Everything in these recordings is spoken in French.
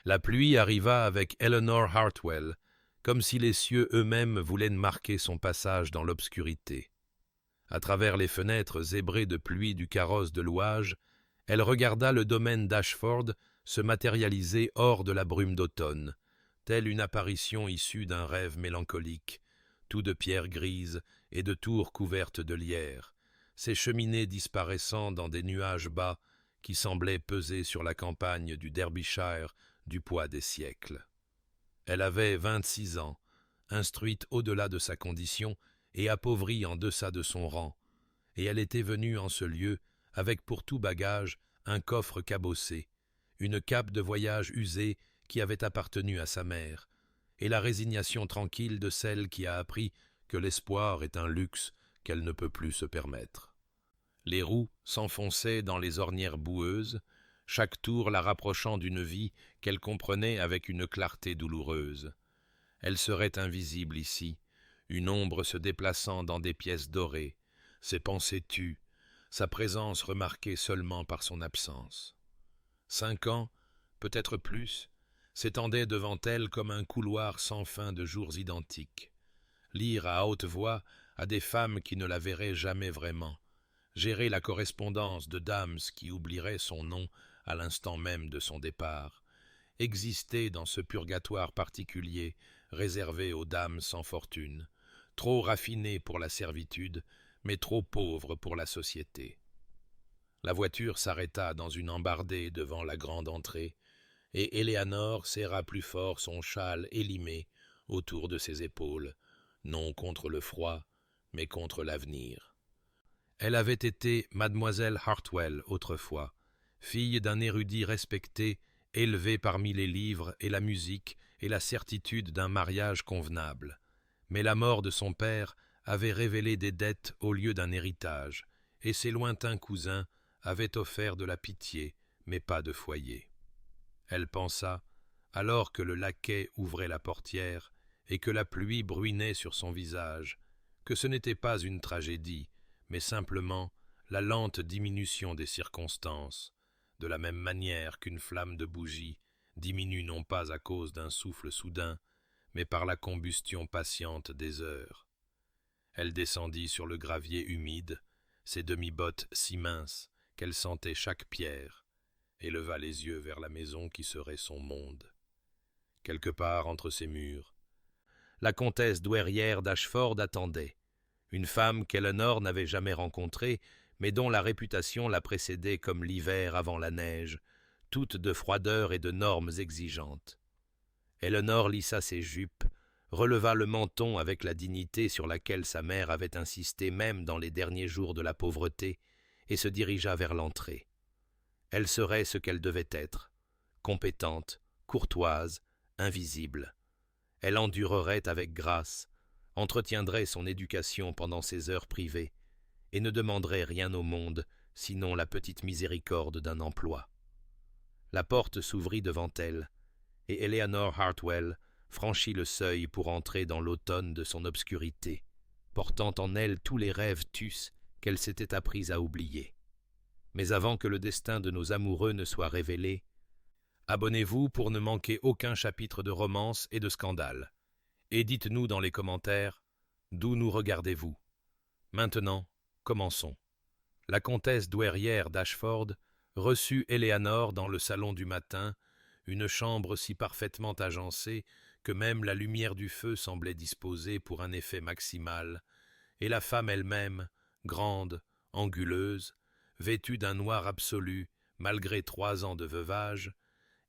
La pluie arriva avec Eleanor Hartwell, comme si les cieux eux-mêmes voulaient marquer son passage dans l'obscurité. À travers les fenêtres zébrées de pluie du carrosse de louage, elle regarda le domaine d'Ashford se matérialiser hors de la brume d'automne, telle une apparition issue d'un rêve mélancolique, tout de pierres grises et de tours couvertes de lierre, ses cheminées disparaissant dans des nuages bas qui semblaient peser sur la campagne du Derbyshire du poids des siècles. Elle avait 26 ans, instruite au-delà de sa condition et appauvrie en deçà de son rang, et elle était venue en ce lieu avec pour tout bagage un coffre cabossé, une cape de voyage usée qui avait appartenu à sa mère, et la résignation tranquille de celle qui a appris que l'espoir est un luxe qu'elle ne peut plus se permettre. Les roues s'enfonçaient dans les ornières boueuses, chaque tour la rapprochant d'une vie qu'elle comprenait avec une clarté douloureuse. Elle serait invisible ici, une ombre se déplaçant dans des pièces dorées, ses pensées tues, sa présence remarquée seulement par son absence. 5 ans, peut-être plus, s'étendaient devant elle comme un couloir sans fin de jours identiques. Lire à haute voix à des femmes qui ne la verraient jamais vraiment, gérer la correspondance de dames qui oublieraient son nom à l'instant même de son départ, exister dans ce purgatoire particulier réservé aux dames sans fortune, trop raffinées pour la servitude, mais trop pauvres pour la société. La voiture s'arrêta dans une embardée devant la grande entrée, et Éléanor serra plus fort son châle élimé autour de ses épaules, non contre le froid, mais contre l'avenir. Elle avait été mademoiselle Hartwell autrefois, fille d'un érudit respecté, élevée parmi les livres et la musique et la certitude d'un mariage convenable. Mais la mort de son père avait révélé des dettes au lieu d'un héritage, et ses lointains cousins avaient offert de la pitié, mais pas de foyer. Elle pensa, alors que le laquais ouvrait la portière et que la pluie bruinait sur son visage, que ce n'était pas une tragédie, mais simplement la lente diminution des circonstances, de la même manière qu'une flamme de bougie diminue non pas à cause d'un souffle soudain, mais par la combustion patiente des heures. Elle descendit sur le gravier humide, ses demi-bottes si minces qu'elle sentait chaque pierre, et leva les yeux vers la maison qui serait son monde. Quelque part entre ces murs, la comtesse douairière d'Ashford attendait, une femme qu'Eleanor n'avait jamais rencontrée, mais dont la réputation la précédait comme l'hiver avant la neige, toute de froideur et de normes exigeantes. Eleanor lissa ses jupes, releva le menton avec la dignité sur laquelle sa mère avait insisté même dans les derniers jours de la pauvreté, et se dirigea vers l'entrée. Elle serait ce qu'elle devait être, compétente, courtoise, invisible. Elle endurerait avec grâce, entretiendrait son éducation pendant ses heures privées, et ne demanderait rien au monde, sinon la petite miséricorde d'un emploi. La porte s'ouvrit devant elle, et Eleanor Hartwell franchit le seuil pour entrer dans l'automne de son obscurité, portant en elle tous les rêves tus qu'elle s'était apprise à oublier. Mais avant que le destin de nos amoureux ne soit révélé, abonnez-vous pour ne manquer aucun chapitre de romance et de scandale. Et dites-nous dans les commentaires d'où nous regardez-vous. Maintenant, commençons. La comtesse douairière d'Ashford reçut Éléanor dans le salon du matin, une chambre si parfaitement agencée que même la lumière du feu semblait disposée pour un effet maximal, et la femme elle-même, grande, anguleuse, vêtue d'un noir absolu, malgré 3 ans de veuvage,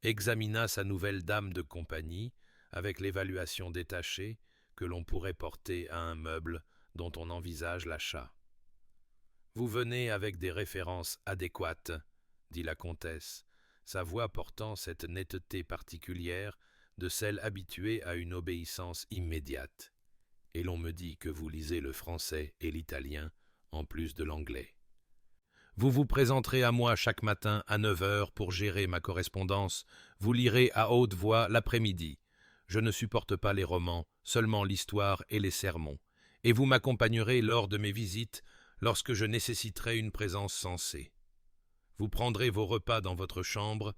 examina sa nouvelle dame de compagnie avec l'évaluation détachée que l'on pourrait porter à un meuble dont on envisage l'achat. « Vous venez avec des références adéquates, » dit la comtesse, sa voix portant cette netteté particulière de celle habituée à une obéissance immédiate. « Et l'on me dit que vous lisez le français et l'italien, en plus de l'anglais. Vous vous présenterez à moi chaque matin à 9 heures pour gérer ma correspondance. Vous lirez à haute voix l'après-midi. Je ne supporte pas les romans, seulement l'histoire et les sermons. Et vous m'accompagnerez lors de mes visites lorsque je nécessiterai une présence sensée. Vous prendrez vos repas dans votre chambre,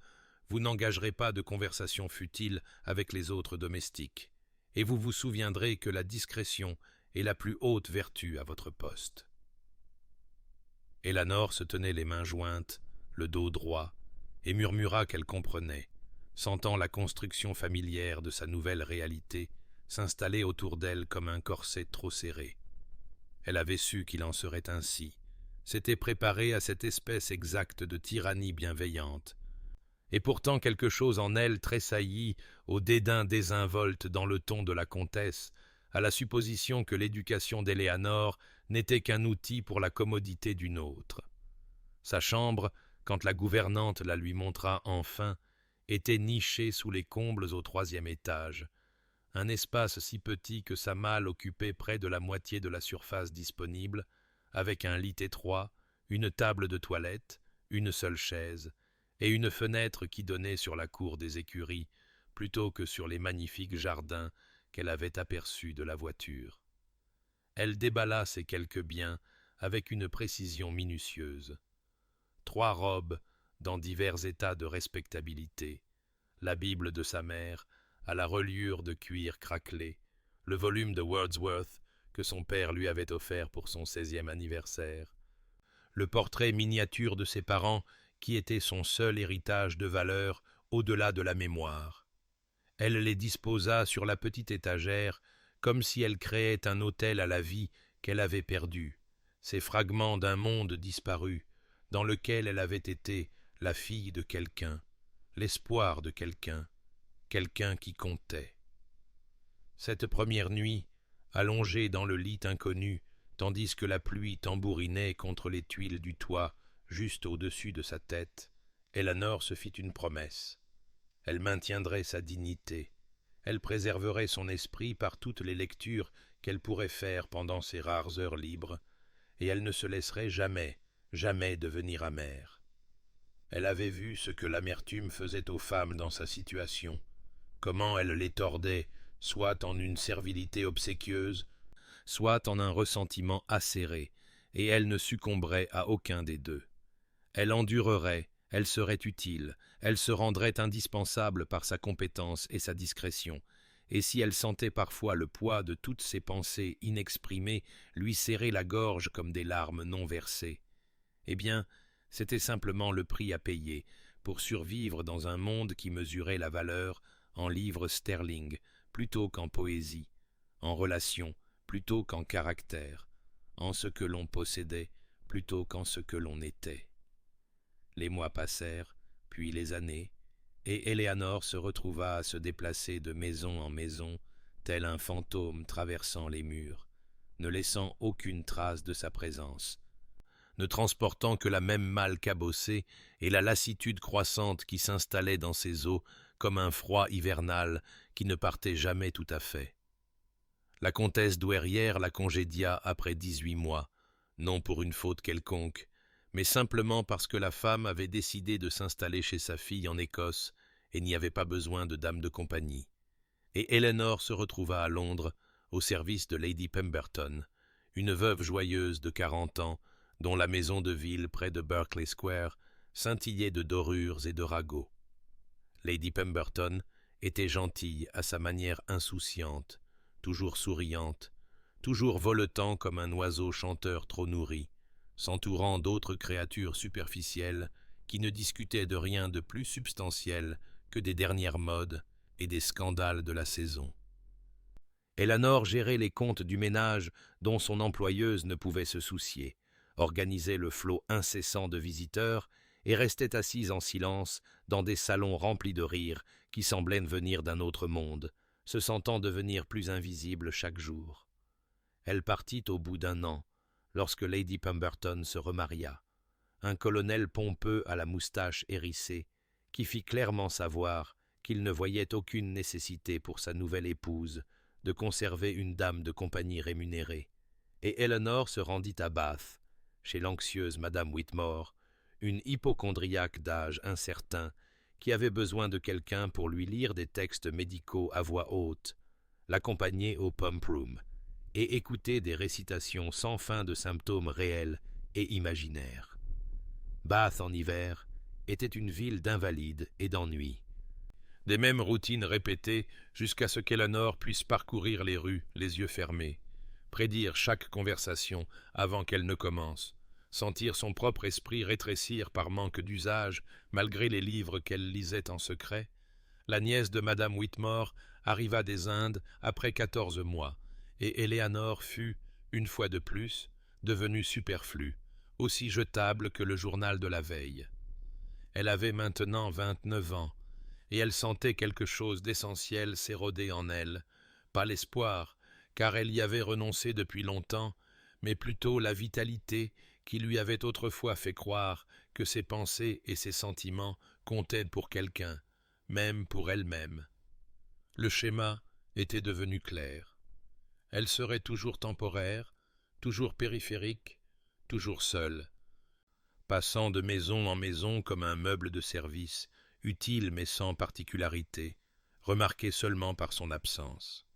Vous n'engagerez pas de conversation futile avec les autres domestiques, et vous vous souviendrez que la discrétion est la plus haute vertu à votre poste. Elanor se tenait les mains jointes, le dos droit, et murmura qu'elle comprenait, sentant la construction familière de sa nouvelle réalité s'installer autour d'elle comme un corset trop serré. Elle avait su qu'il en serait ainsi, s'était préparée à cette espèce exacte de tyrannie bienveillante, et pourtant quelque chose en elle tressaillit au dédain désinvolte dans le ton de la comtesse, à la supposition que l'éducation d'Éléanore n'était qu'un outil pour la commodité d'une autre. Sa chambre, quand la gouvernante la lui montra enfin, était nichée sous les combles au 3e étage, un espace si petit que sa malle occupait près de la moitié de la surface disponible, avec un lit étroit, une table de toilette, une seule chaise, et une fenêtre qui donnait sur la cour des écuries, plutôt que sur les magnifiques jardins qu'elle avait aperçus de la voiture. Elle déballa ces quelques biens avec une précision minutieuse. 3 robes dans divers états de respectabilité, la Bible de sa mère, à la reliure de cuir craquelé, le volume de Wordsworth que son père lui avait offert pour son 16e anniversaire, le portrait miniature de ses parents qui était son seul héritage de valeur au-delà de la mémoire. Elle les disposa sur la petite étagère comme si elle créait un autel à la vie qu'elle avait perdue, ces fragments d'un monde disparu, dans lequel elle avait été la fille de quelqu'un, l'espoir de quelqu'un, quelqu'un qui comptait. Cette première nuit, allongée dans le lit inconnu, tandis que la pluie tambourinait contre les tuiles du toit, juste au-dessus de sa tête, Elanor se fit une promesse. Elle maintiendrait sa dignité, elle préserverait son esprit par toutes les lectures qu'elle pourrait faire pendant ses rares heures libres, et elle ne se laisserait jamais, jamais devenir amère. Elle avait vu ce que l'amertume faisait aux femmes dans sa situation, comment elle les tordait, soit en une servilité obséquieuse, soit en un ressentiment acéré, et elle ne succomberait à aucun des deux. Elle endurerait, elle serait utile, elle se rendrait indispensable par sa compétence et sa discrétion, et si elle sentait parfois le poids de toutes ses pensées inexprimées lui serrer la gorge comme des larmes non versées, eh bien, c'était simplement le prix à payer pour survivre dans un monde qui mesurait la valeur en livres sterling plutôt qu'en poésie, en relations plutôt qu'en caractère, en ce que l'on possédait plutôt qu'en ce que l'on était. Les mois passèrent, puis les années, et Éléanore se retrouva à se déplacer de maison en maison, tel un fantôme traversant les murs, ne laissant aucune trace de sa présence, ne transportant que la même malle cabossée et la lassitude croissante qui s'installait dans ses os comme un froid hivernal qui ne partait jamais tout à fait. La comtesse douairière la congédia après 18 mois, non pour une faute quelconque, mais simplement parce que la femme avait décidé de s'installer chez sa fille en Écosse et n'y avait pas besoin de dame de compagnie. Et Elanor se retrouva à Londres, au service de Lady Pemberton, une veuve joyeuse de 40 ans, dont la maison de ville près de Berkeley Square scintillait de dorures et de ragots. Lady Pemberton était gentille à sa manière insouciante, toujours souriante, toujours voletant comme un oiseau chanteur trop nourri, s'entourant d'autres créatures superficielles qui ne discutaient de rien de plus substantiel que des dernières modes et des scandales de la saison. Elanor gérait les comptes du ménage dont son employeuse ne pouvait se soucier, organisait le flot incessant de visiteurs et restait assise en silence dans des salons remplis de rires qui semblaient venir d'un autre monde, se sentant devenir plus invisible chaque jour. Elle partit au bout d'1 an, lorsque Lady Pemberton se remaria, un colonel pompeux à la moustache hérissée, qui fit clairement savoir qu'il ne voyait aucune nécessité pour sa nouvelle épouse de conserver une dame de compagnie rémunérée, et Elanor se rendit à Bath, chez l'anxieuse Madame Whitmore, une hypocondriaque d'âge incertain qui avait besoin de quelqu'un pour lui lire des textes médicaux à voix haute, l'accompagner au pump room et écouter des récitations sans fin de symptômes réels et imaginaires. Bath en hiver, était une ville d'invalides et d'ennuis. Des mêmes routines répétées jusqu'à ce qu'Eleanor puisse parcourir les rues, les yeux fermés, prédire chaque conversation avant qu'elle ne commence, sentir son propre esprit rétrécir par manque d'usage malgré les livres qu'elle lisait en secret. La nièce de Madame Whitmore arriva des Indes après 14 mois, et Eleanor fut, une fois de plus, devenue superflue, aussi jetable que le journal de la veille. Elle avait maintenant 29 ans, et elle sentait quelque chose d'essentiel s'éroder en elle, pas l'espoir, car elle y avait renoncé depuis longtemps, mais plutôt la vitalité qui lui avait autrefois fait croire que ses pensées et ses sentiments comptaient pour quelqu'un, même pour elle-même. Le schéma était devenu clair. Elle serait toujours temporaire, toujours périphérique, toujours seule, passant de maison en maison comme un meuble de service, utile mais sans particularité, remarqué seulement par son absence.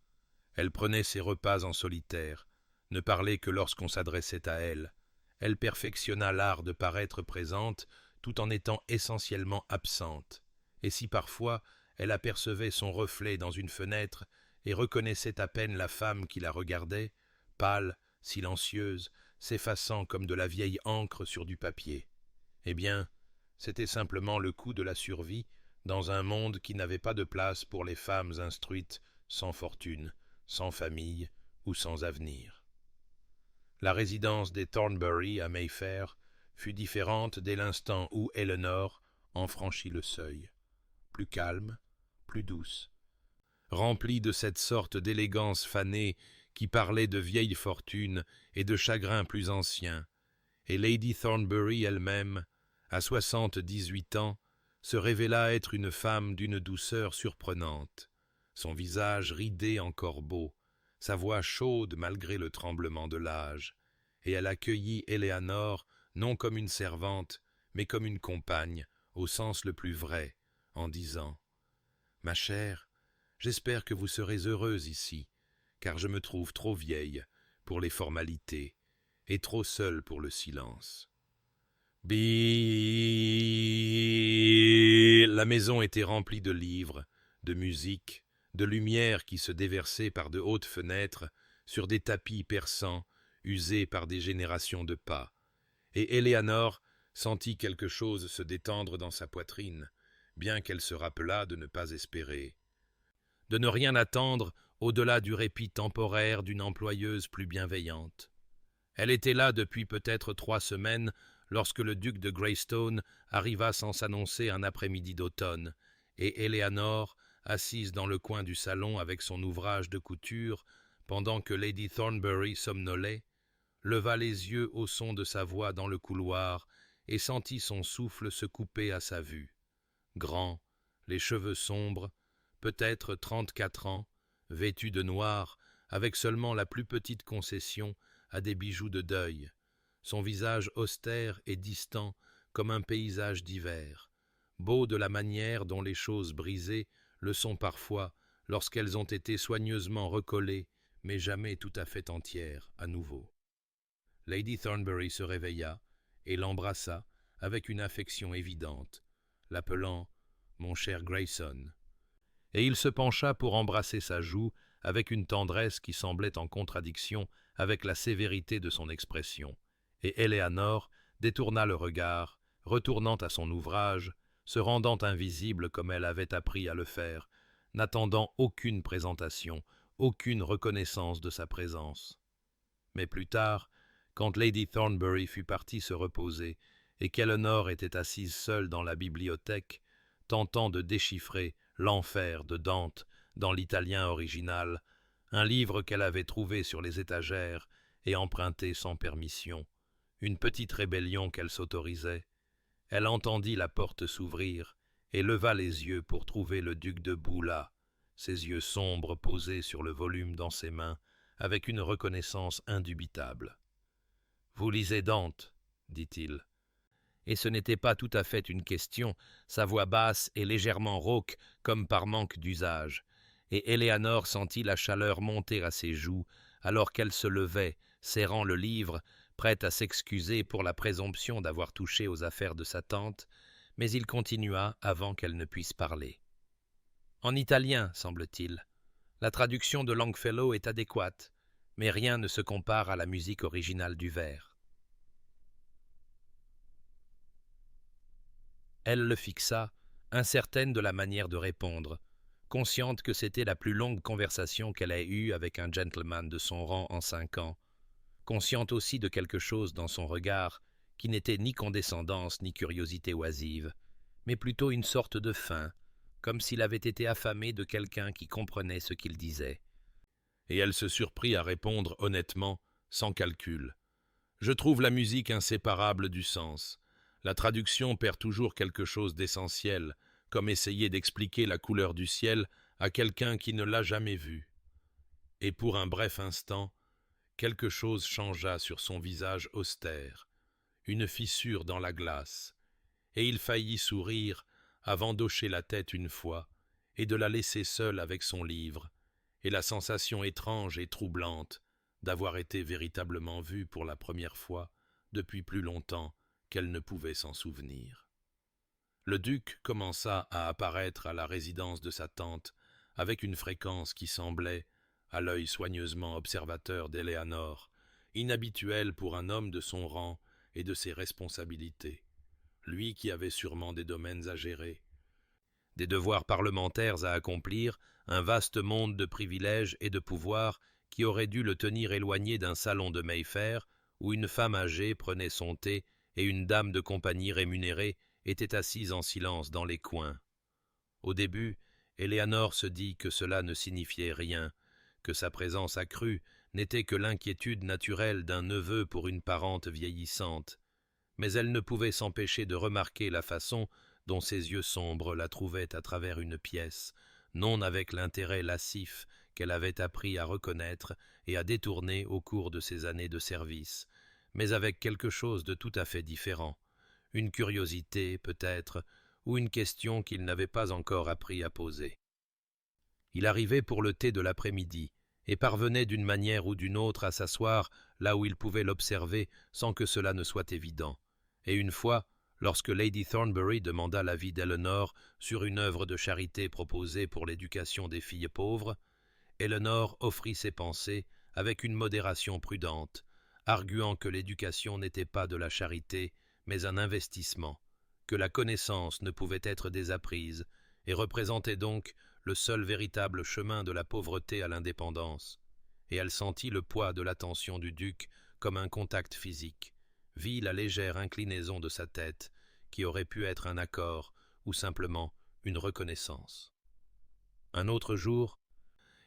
Elle prenait ses repas en solitaire, ne parlait que lorsqu'on s'adressait à elle. Elle perfectionna l'art de paraître présente tout en étant essentiellement absente, et si parfois elle apercevait son reflet dans une fenêtre et reconnaissait à peine la femme qui la regardait, pâle, silencieuse, s'effaçant comme de la vieille encre sur du papier. Eh bien, c'était simplement le coût de la survie dans un monde qui n'avait pas de place pour les femmes instruites, sans fortune, sans famille ou sans avenir. La résidence des Thornbury à Mayfair fut différente dès l'instant où Eleanor en franchit le seuil. Plus calme, plus douce, remplie de cette sorte d'élégance fanée qui parlait de vieille fortune et de chagrins plus anciens, et Lady Thornbury elle-même, à 78 ans, se révéla être une femme d'une douceur surprenante, son visage ridé encore beau, sa voix chaude malgré le tremblement de l'âge, et elle accueillit Eleanor non comme une servante, mais comme une compagne, au sens le plus vrai, en disant « Ma chère, j'espère que vous serez heureuse ici, car je me trouve trop vieille pour les formalités et trop seule pour le silence. » La maison était remplie de livres, de musique, de lumière qui se déversait par de hautes fenêtres sur des tapis persans usés par des générations de pas, et Eleanor sentit quelque chose se détendre dans sa poitrine, bien qu'elle se rappelât de ne pas espérer, de ne rien attendre au-delà du répit temporaire d'une employeuse plus bienveillante. Elle était là depuis peut-être 3 semaines lorsque le duc de Greystone arriva sans s'annoncer un après-midi d'automne, et Eleanor, assise dans le coin du salon avec son ouvrage de couture, pendant que Lady Thornbury somnolait, leva les yeux au son de sa voix dans le couloir et sentit son souffle se couper à sa vue. Grand, les cheveux sombres, peut-être 34 ans, vêtu de noir, avec seulement la plus petite concession à des bijoux de deuil, son visage austère et distant comme un paysage d'hiver, beau de la manière dont les choses brisées le sont parfois lorsqu'elles ont été soigneusement recollées, mais jamais tout à fait entières à nouveau. Lady Thornbury se réveilla et l'embrassa avec une affection évidente, l'appelant « mon cher Grayson », et il se pencha pour embrasser sa joue avec une tendresse qui semblait en contradiction avec la sévérité de son expression, et Eleanor détourna le regard, retournant à son ouvrage, se rendant invisible comme elle avait appris à le faire, n'attendant aucune présentation, aucune reconnaissance de sa présence. Mais plus tard, quand Lady Thornbury fut partie se reposer et qu'Eleanor était assise seule dans la bibliothèque, tentant de déchiffrer l'enfer de Dante dans l'italien original, un livre qu'elle avait trouvé sur les étagères et emprunté sans permission, une petite rébellion qu'elle s'autorisait, elle entendit la porte s'ouvrir et leva les yeux pour trouver le duc debout là, ses yeux sombres posés sur le volume dans ses mains, avec une reconnaissance indubitable. « Vous lisez Dante, dit-il. » Et ce n'était pas tout à fait une question, sa voix basse et légèrement rauque comme par manque d'usage, et Eleanor sentit la chaleur monter à ses joues alors qu'elle se levait, serrant le livre, prête à s'excuser pour la présomption d'avoir touché aux affaires de sa tante, mais il continua avant qu'elle ne puisse parler. En italien, semble-t-il. La traduction de Longfellow est adéquate, mais rien ne se compare à la musique originale du vers. Elle le fixa, incertaine de la manière de répondre, consciente que c'était la plus longue conversation qu'elle ait eue avec un gentleman de son rang en 5 ans, consciente aussi de quelque chose dans son regard qui n'était ni condescendance ni curiosité oisive, mais plutôt une sorte de faim, comme s'il avait été affamé de quelqu'un qui comprenait ce qu'il disait. Et elle se surprit à répondre honnêtement, sans calcul. « Je trouve la musique inséparable du sens. La traduction perd toujours quelque chose d'essentiel, comme essayer d'expliquer la couleur du ciel à quelqu'un qui ne l'a jamais vue. » Et pour un bref instant, quelque chose changea sur son visage austère, une fissure dans la glace, et il faillit sourire avant d'hocher la tête une fois et de la laisser seule avec son livre, et la sensation étrange et troublante d'avoir été véritablement vue pour la première fois depuis plus longtemps qu'elle ne pouvait s'en souvenir. Le duc commença à apparaître à la résidence de sa tante avec une fréquence qui semblait, à l'œil soigneusement observateur d'Éléanore, inhabituelle pour un homme de son rang et de ses responsabilités, lui qui avait sûrement des domaines à gérer, des devoirs parlementaires à accomplir, un vaste monde de privilèges et de pouvoirs qui aurait dû le tenir éloigné d'un salon de Mayfair où une femme âgée prenait son thé et une dame de compagnie rémunérée était assise en silence dans les coins. Au début, Éléanore se dit que cela ne signifiait rien, que sa présence accrue n'était que l'inquiétude naturelle d'un neveu pour une parente vieillissante, mais elle ne pouvait s'empêcher de remarquer la façon dont ses yeux sombres la trouvaient à travers une pièce, non avec l'intérêt lascif qu'elle avait appris à reconnaître et à détourner au cours de ses années de service, mais avec quelque chose de tout à fait différent, une curiosité peut-être, ou une question qu'il n'avait pas encore appris à poser. Il arrivait pour le thé de l'après-midi, et parvenait d'une manière ou d'une autre à s'asseoir là où il pouvait l'observer sans que cela ne soit évident. Et une fois, lorsque Lady Thornbury demanda l'avis d'Elinor sur une œuvre de charité proposée pour l'éducation des filles pauvres, Elinor offrit ses pensées avec une modération prudente, arguant que l'éducation n'était pas de la charité, mais un investissement, que la connaissance ne pouvait être désapprise, et représentait donc le seul véritable chemin de la pauvreté à l'indépendance, et elle sentit le poids de l'attention du duc comme un contact physique, vit la légère inclinaison de sa tête, qui aurait pu être un accord ou simplement une reconnaissance. Un autre jour,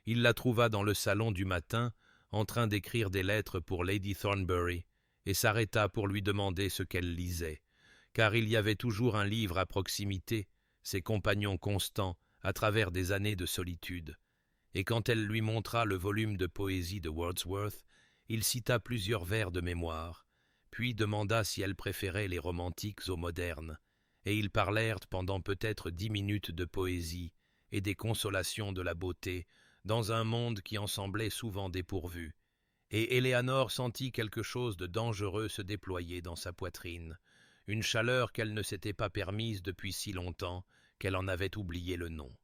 il la trouva dans le salon du matin, en train d'écrire des lettres pour Lady Thornbury, et s'arrêta pour lui demander ce qu'elle lisait, car il y avait toujours un livre à proximité, ses compagnons constants, à travers des années de solitude, et quand elle lui montra le volume de poésie de Wordsworth, il cita plusieurs vers de mémoire, puis demanda si elle préférait les romantiques aux modernes, et ils parlèrent pendant peut-être 10 minutes de poésie et des consolations de la beauté dans un monde qui en semblait souvent dépourvu, et Éléanore sentit quelque chose de dangereux se déployer dans sa poitrine, une chaleur qu'elle ne s'était pas permise depuis si longtemps qu'elle en avait oublié le nom.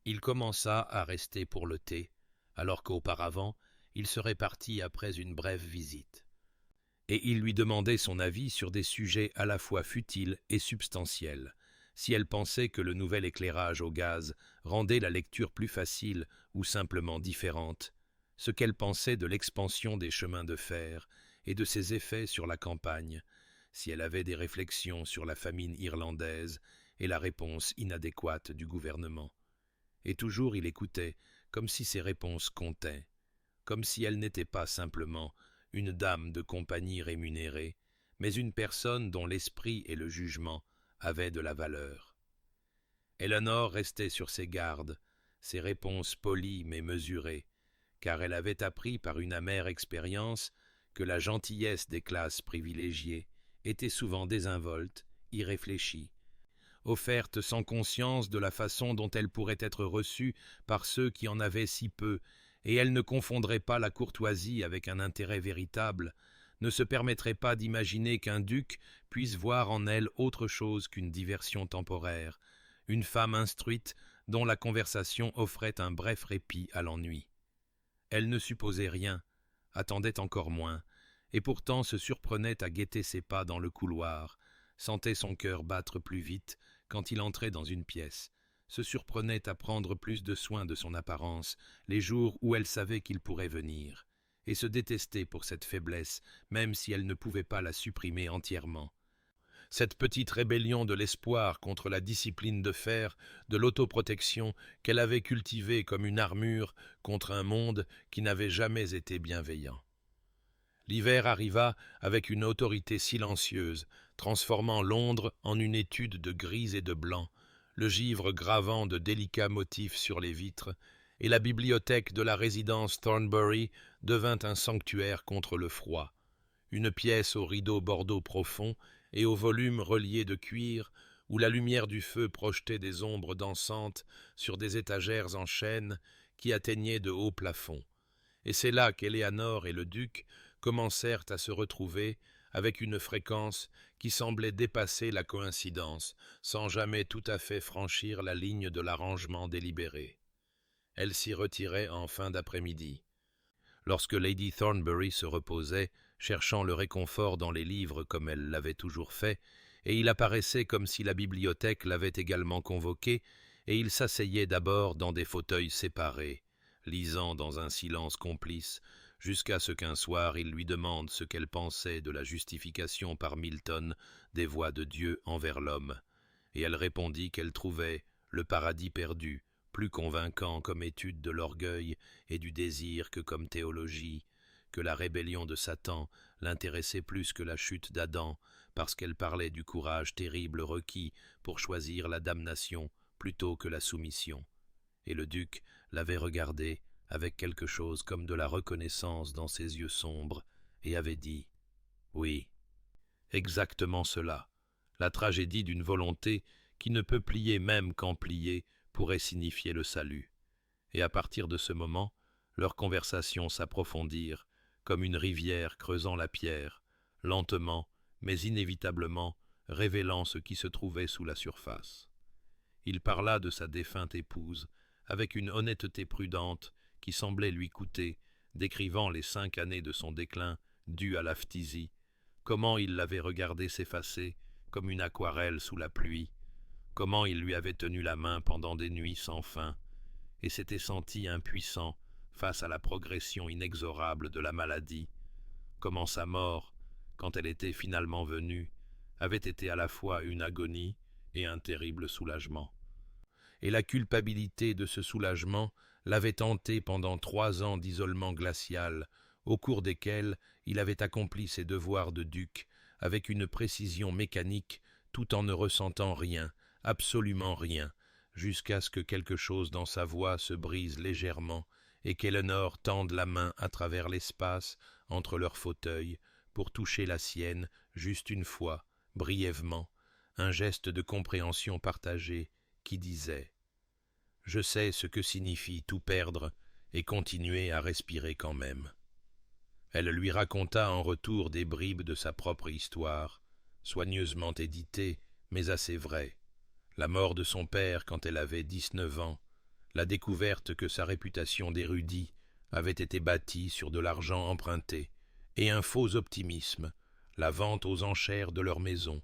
Il commença à rester pour le thé, alors qu'auparavant, il serait parti après une brève visite. Et il lui demandait son avis sur des sujets à la fois futiles et substantiels, si elle pensait que le nouvel éclairage au gaz rendait la lecture plus facile ou simplement différente, ce qu'elle pensait de l'expansion des chemins de fer et de ses effets sur la campagne, si elle avait des réflexions sur la famine irlandaise et la réponse inadéquate du gouvernement. Et toujours il écoutait, comme si ses réponses comptaient, comme si elle n'était pas simplement une dame de compagnie rémunérée, mais une personne dont l'esprit et le jugement avaient de la valeur. Elinor restait sur ses gardes, ses réponses polies mais mesurées, car elle avait appris par une amère expérience que la gentillesse des classes privilégiées était souvent désinvolte, irréfléchie, offerte sans conscience de la façon dont elle pourrait être reçue par ceux qui en avaient si peu, et elle ne confondrait pas la courtoisie avec un intérêt véritable, ne se permettrait pas d'imaginer qu'un duc puisse voir en elle autre chose qu'une diversion temporaire, une femme instruite dont la conversation offrait un bref répit à l'ennui. Elle ne supposait rien, attendait encore moins, et pourtant se surprenait à guetter ses pas dans le couloir, sentait son cœur battre plus vite quand il entrait dans une pièce, se surprenait à prendre plus de soin de son apparence les jours où elle savait qu'il pourrait venir, et se détestait pour cette faiblesse, même si elle ne pouvait pas la supprimer entièrement. Cette petite rébellion de l'espoir contre la discipline de fer, de l'autoprotection qu'elle avait cultivée comme une armure contre un monde qui n'avait jamais été bienveillant. L'hiver arriva avec une autorité silencieuse, transformant Londres en une étude de gris et de blanc, le givre gravant de délicats motifs sur les vitres, et la bibliothèque de la résidence Thornbury devint un sanctuaire contre le froid, une pièce aux rideaux bordeaux profonds et aux volumes reliés de cuir, où la lumière du feu projetait des ombres dansantes sur des étagères en chêne qui atteignaient de hauts plafonds. Et c'est là qu'Éléanore et le duc commencèrent à se retrouver avec une fréquence qui semblait dépasser la coïncidence, sans jamais tout à fait franchir la ligne de l'arrangement délibéré. Elle s'y retirait en fin d'après-midi. Lorsque Lady Thornbury se reposait, cherchant le réconfort dans les livres comme elle l'avait toujours fait, et il apparaissait comme si la bibliothèque l'avait également convoqué, et il s'asseyait d'abord dans des fauteuils séparés, lisant dans un silence complice, jusqu'à ce qu'un soir il lui demande ce qu'elle pensait de la justification par Milton des voies de Dieu envers l'homme, et elle répondit qu'elle trouvait le paradis perdu plus convaincant comme étude de l'orgueil et du désir que comme théologie, que la rébellion de Satan l'intéressait plus que la chute d'Adam, parce qu'elle parlait du courage terrible requis pour choisir la damnation plutôt que la soumission. Et le duc l'avait regardée avec quelque chose comme de la reconnaissance dans ses yeux sombres, et avait dit « Oui, exactement cela, la tragédie d'une volonté qui ne peut plier même qu'en plier pourrait signifier le salut. » Et à partir de ce moment, leurs conversations s'approfondirent, comme une rivière creusant la pierre, lentement, mais inévitablement, révélant ce qui se trouvait sous la surface. Il parla de sa défunte épouse, avec une honnêteté prudente qui semblait lui coûter, décrivant les 5 années de son déclin dues à la phtisie, comment il l'avait regardée s'effacer comme une aquarelle sous la pluie, comment il lui avait tenu la main pendant des nuits sans fin, et s'était senti impuissant face à la progression inexorable de la maladie, comment sa mort, quand elle était finalement venue, avait été à la fois une agonie et un terrible soulagement. Et la culpabilité de ce soulagement l'avait hanté pendant 3 ans d'isolement glacial, au cours desquels il avait accompli ses devoirs de duc avec une précision mécanique tout en ne ressentant rien, absolument rien, jusqu'à ce que quelque chose dans sa voix se brise légèrement et qu'Éléanore tende la main à travers l'espace entre leurs fauteuils pour toucher la sienne juste une fois, brièvement, un geste de compréhension partagée qui disait « Je sais ce que signifie tout perdre et continuer à respirer quand même. » Elle lui raconta en retour des bribes de sa propre histoire, soigneusement éditée, mais assez vraie. La mort de son père quand elle avait 19 ans, la découverte que sa réputation d'érudit avait été bâtie sur de l'argent emprunté, et un faux optimisme, la vente aux enchères de leur maison,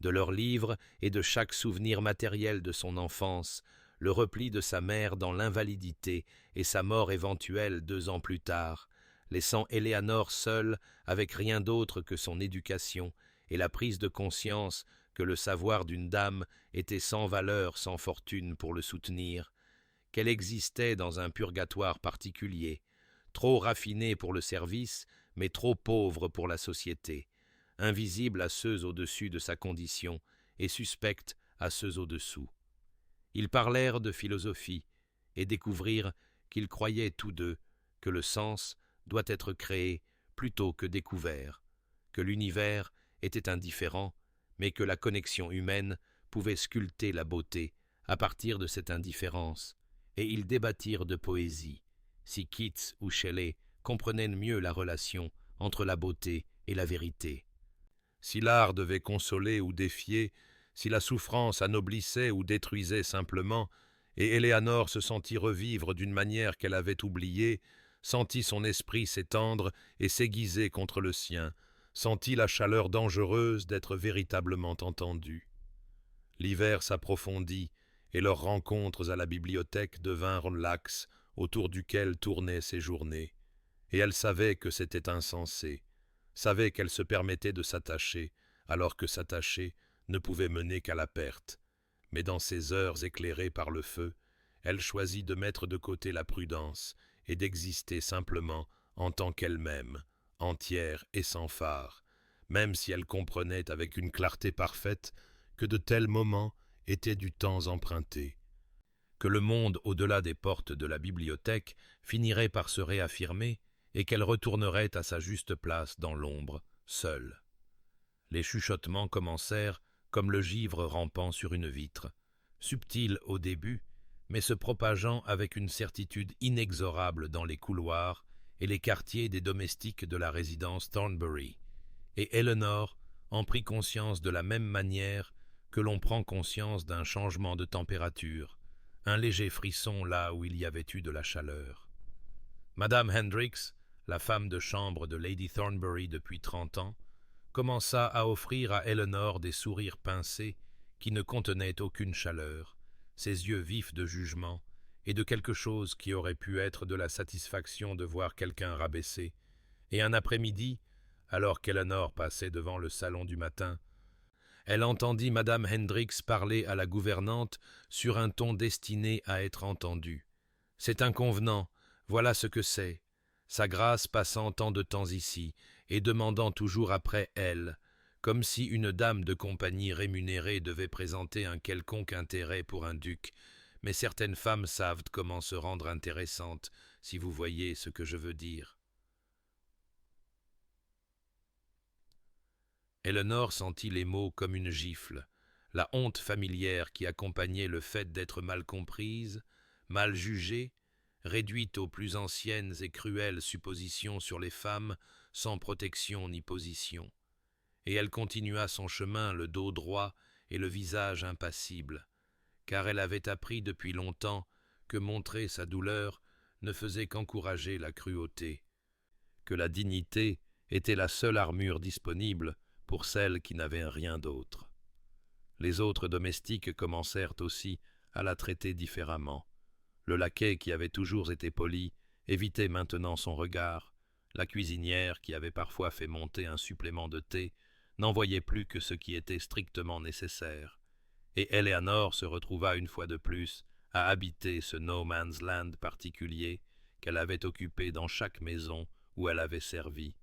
de leurs livres et de chaque souvenir matériel de son enfance, le repli de sa mère dans l'invalidité et sa mort éventuelle 2 ans plus tard, laissant Éléanore seule avec rien d'autre que son éducation et la prise de conscience que le savoir d'une dame était sans valeur, sans fortune pour le soutenir, qu'elle existait dans un purgatoire particulier, trop raffinée pour le service, mais trop pauvre pour la société, invisible à ceux au-dessus de sa condition et suspecte à ceux au-dessous. Ils parlèrent de philosophie et découvrirent qu'ils croyaient tous deux que le sens doit être créé plutôt que découvert, que l'univers était indifférent, mais que la connexion humaine pouvait sculpter la beauté à partir de cette indifférence, et ils débattirent de poésie, si Keats ou Shelley comprenaient mieux la relation entre la beauté et la vérité. Si l'art devait consoler ou défier, si la souffrance anoblissait ou détruisait simplement, et Éléanore se sentit revivre d'une manière qu'elle avait oubliée, sentit son esprit s'étendre et s'aiguiser contre le sien, sentit la chaleur dangereuse d'être véritablement entendue. L'hiver s'approfondit, et leurs rencontres à la bibliothèque devinrent l'axe autour duquel tournaient ses journées. Et elle savait que c'était insensé, savait qu'elle se permettait de s'attacher, alors que s'attacher ne pouvait mener qu'à la perte. Mais dans ces heures éclairées par le feu, elle choisit de mettre de côté la prudence et d'exister simplement en tant qu'elle-même, entière et sans phare, même si elle comprenait avec une clarté parfaite que de tels moments étaient du temps emprunté, que le monde au-delà des portes de la bibliothèque finirait par se réaffirmer et qu'elle retournerait à sa juste place dans l'ombre, seule. Les chuchotements commencèrent comme le givre rampant sur une vitre, subtil au début, mais se propageant avec une certitude inexorable dans les couloirs et les quartiers des domestiques de la résidence Thornbury, et Elinor en prit conscience de la même manière que l'on prend conscience d'un changement de température, un léger frisson là où il y avait eu de la chaleur. Madame Hendricks, la femme de chambre de Lady Thornbury depuis 30 ans, commença à offrir à Elinor des sourires pincés qui ne contenaient aucune chaleur, ses yeux vifs de jugement et de quelque chose qui aurait pu être de la satisfaction de voir quelqu'un rabaissé, et un après-midi, alors qu'Elinor passait devant le salon du matin, elle entendit Madame Hendricks parler à la gouvernante sur un ton destiné à être entendu. « C'est inconvenant, voilà ce que c'est. Sa grâce passant tant de temps ici, et demandant toujours après elle, comme si une dame de compagnie rémunérée devait présenter un quelconque intérêt pour un duc, mais certaines femmes savent comment se rendre intéressantes, si vous voyez ce que je veux dire. » Elinor sentit les mots comme une gifle, la honte familière qui accompagnait le fait d'être mal comprise, mal jugée, réduite aux plus anciennes et cruelles suppositions sur les femmes, sans protection ni position. Et elle continua son chemin, le dos droit et le visage impassible, car elle avait appris depuis longtemps que montrer sa douleur ne faisait qu'encourager la cruauté, que la dignité était la seule armure disponible pour celles qui n'avaient rien d'autre. Les autres domestiques commencèrent aussi à la traiter différemment. Le laquais, qui avait toujours été poli, évitait maintenant son regard. La cuisinière, qui avait parfois fait monter un supplément de thé, n'en voyait plus que ce qui était strictement nécessaire. Et Eleanor se retrouva une fois de plus à habiter ce no man's land particulier qu'elle avait occupé dans chaque maison où elle avait servi,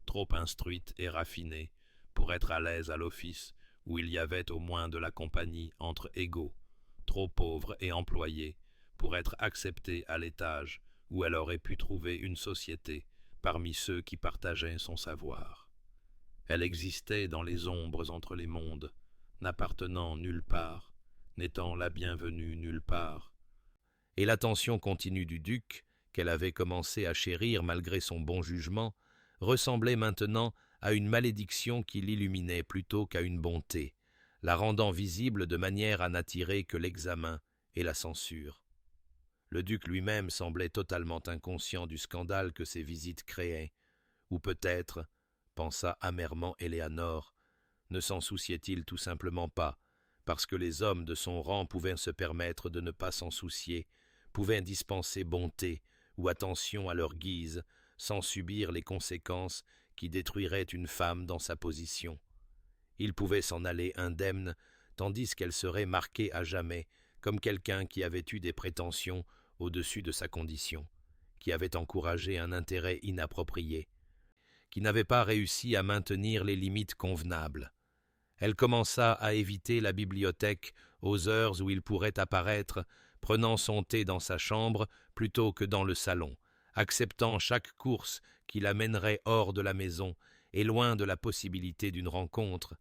trop instruite et raffinée pour être à l'aise à l'office où il y avait au moins de la compagnie entre égaux, trop pauvre et employée pour être acceptée à l'étage où elle aurait pu trouver une société parmi ceux qui partageaient son savoir. Elle existait dans les ombres entre les mondes, n'appartenant nulle part, n'étant la bienvenue nulle part. Et l'attention continue du duc, qu'elle avait commencé à chérir malgré son bon jugement, ressemblait maintenant à une malédiction qui l'illuminait plutôt qu'à une bonté, la rendant visible de manière à n'attirer que l'examen et la censure. Le duc lui-même semblait totalement inconscient du scandale que ces visites créaient, ou peut-être, pensa amèrement Éléanore, ne s'en souciait-il tout simplement pas, parce que les hommes de son rang pouvaient se permettre de ne pas s'en soucier, pouvaient dispenser bonté ou attention à leur guise, sans subir les conséquences qui détruiraient une femme dans sa position. Il pouvait s'en aller indemne, tandis qu'elle serait marquée à jamais comme quelqu'un qui avait eu des prétentions au-dessus de sa condition, qui avait encouragé un intérêt inapproprié, qui n'avait pas réussi à maintenir les limites convenables. Elle commença à éviter la bibliothèque aux heures où il pourrait apparaître, prenant son thé dans sa chambre plutôt que dans le salon, acceptant chaque course qui la mènerait hors de la maison et loin de la possibilité d'une rencontre,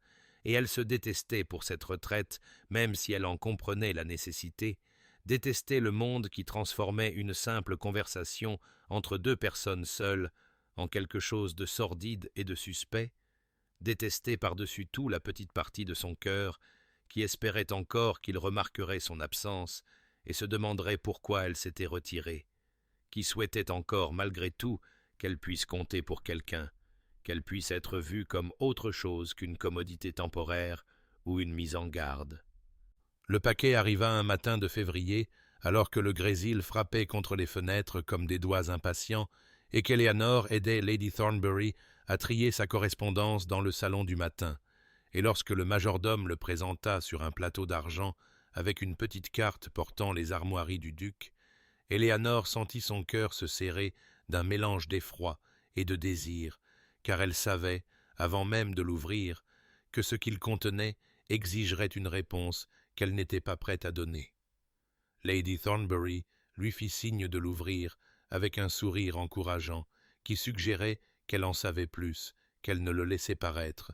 et elle se détestait pour cette retraite, même si elle en comprenait la nécessité, détestait le monde qui transformait une simple conversation entre deux personnes seules en quelque chose de sordide et de suspect, détestait par-dessus tout la petite partie de son cœur qui espérait encore qu'il remarquerait son absence et se demanderait pourquoi elle s'était retirée, qui souhaitait encore malgré tout qu'elle puisse compter pour quelqu'un, qu'elle puisse être vue comme autre chose qu'une commodité temporaire ou une mise en garde. Le paquet arriva un matin de février, alors que le grésil frappait contre les fenêtres comme des doigts impatients, et qu'Eleanor aidait Lady Thornbury à trier sa correspondance dans le salon du matin, et lorsque le majordome le présenta sur un plateau d'argent avec une petite carte portant les armoiries du duc, Eleanor sentit son cœur se serrer d'un mélange d'effroi et de désir, car elle savait, avant même de l'ouvrir, que ce qu'il contenait exigerait une réponse qu'elle n'était pas prête à donner. Lady Thornbury lui fit signe de l'ouvrir avec un sourire encourageant qui suggérait qu'elle en savait plus, qu'elle ne le laissait paraître,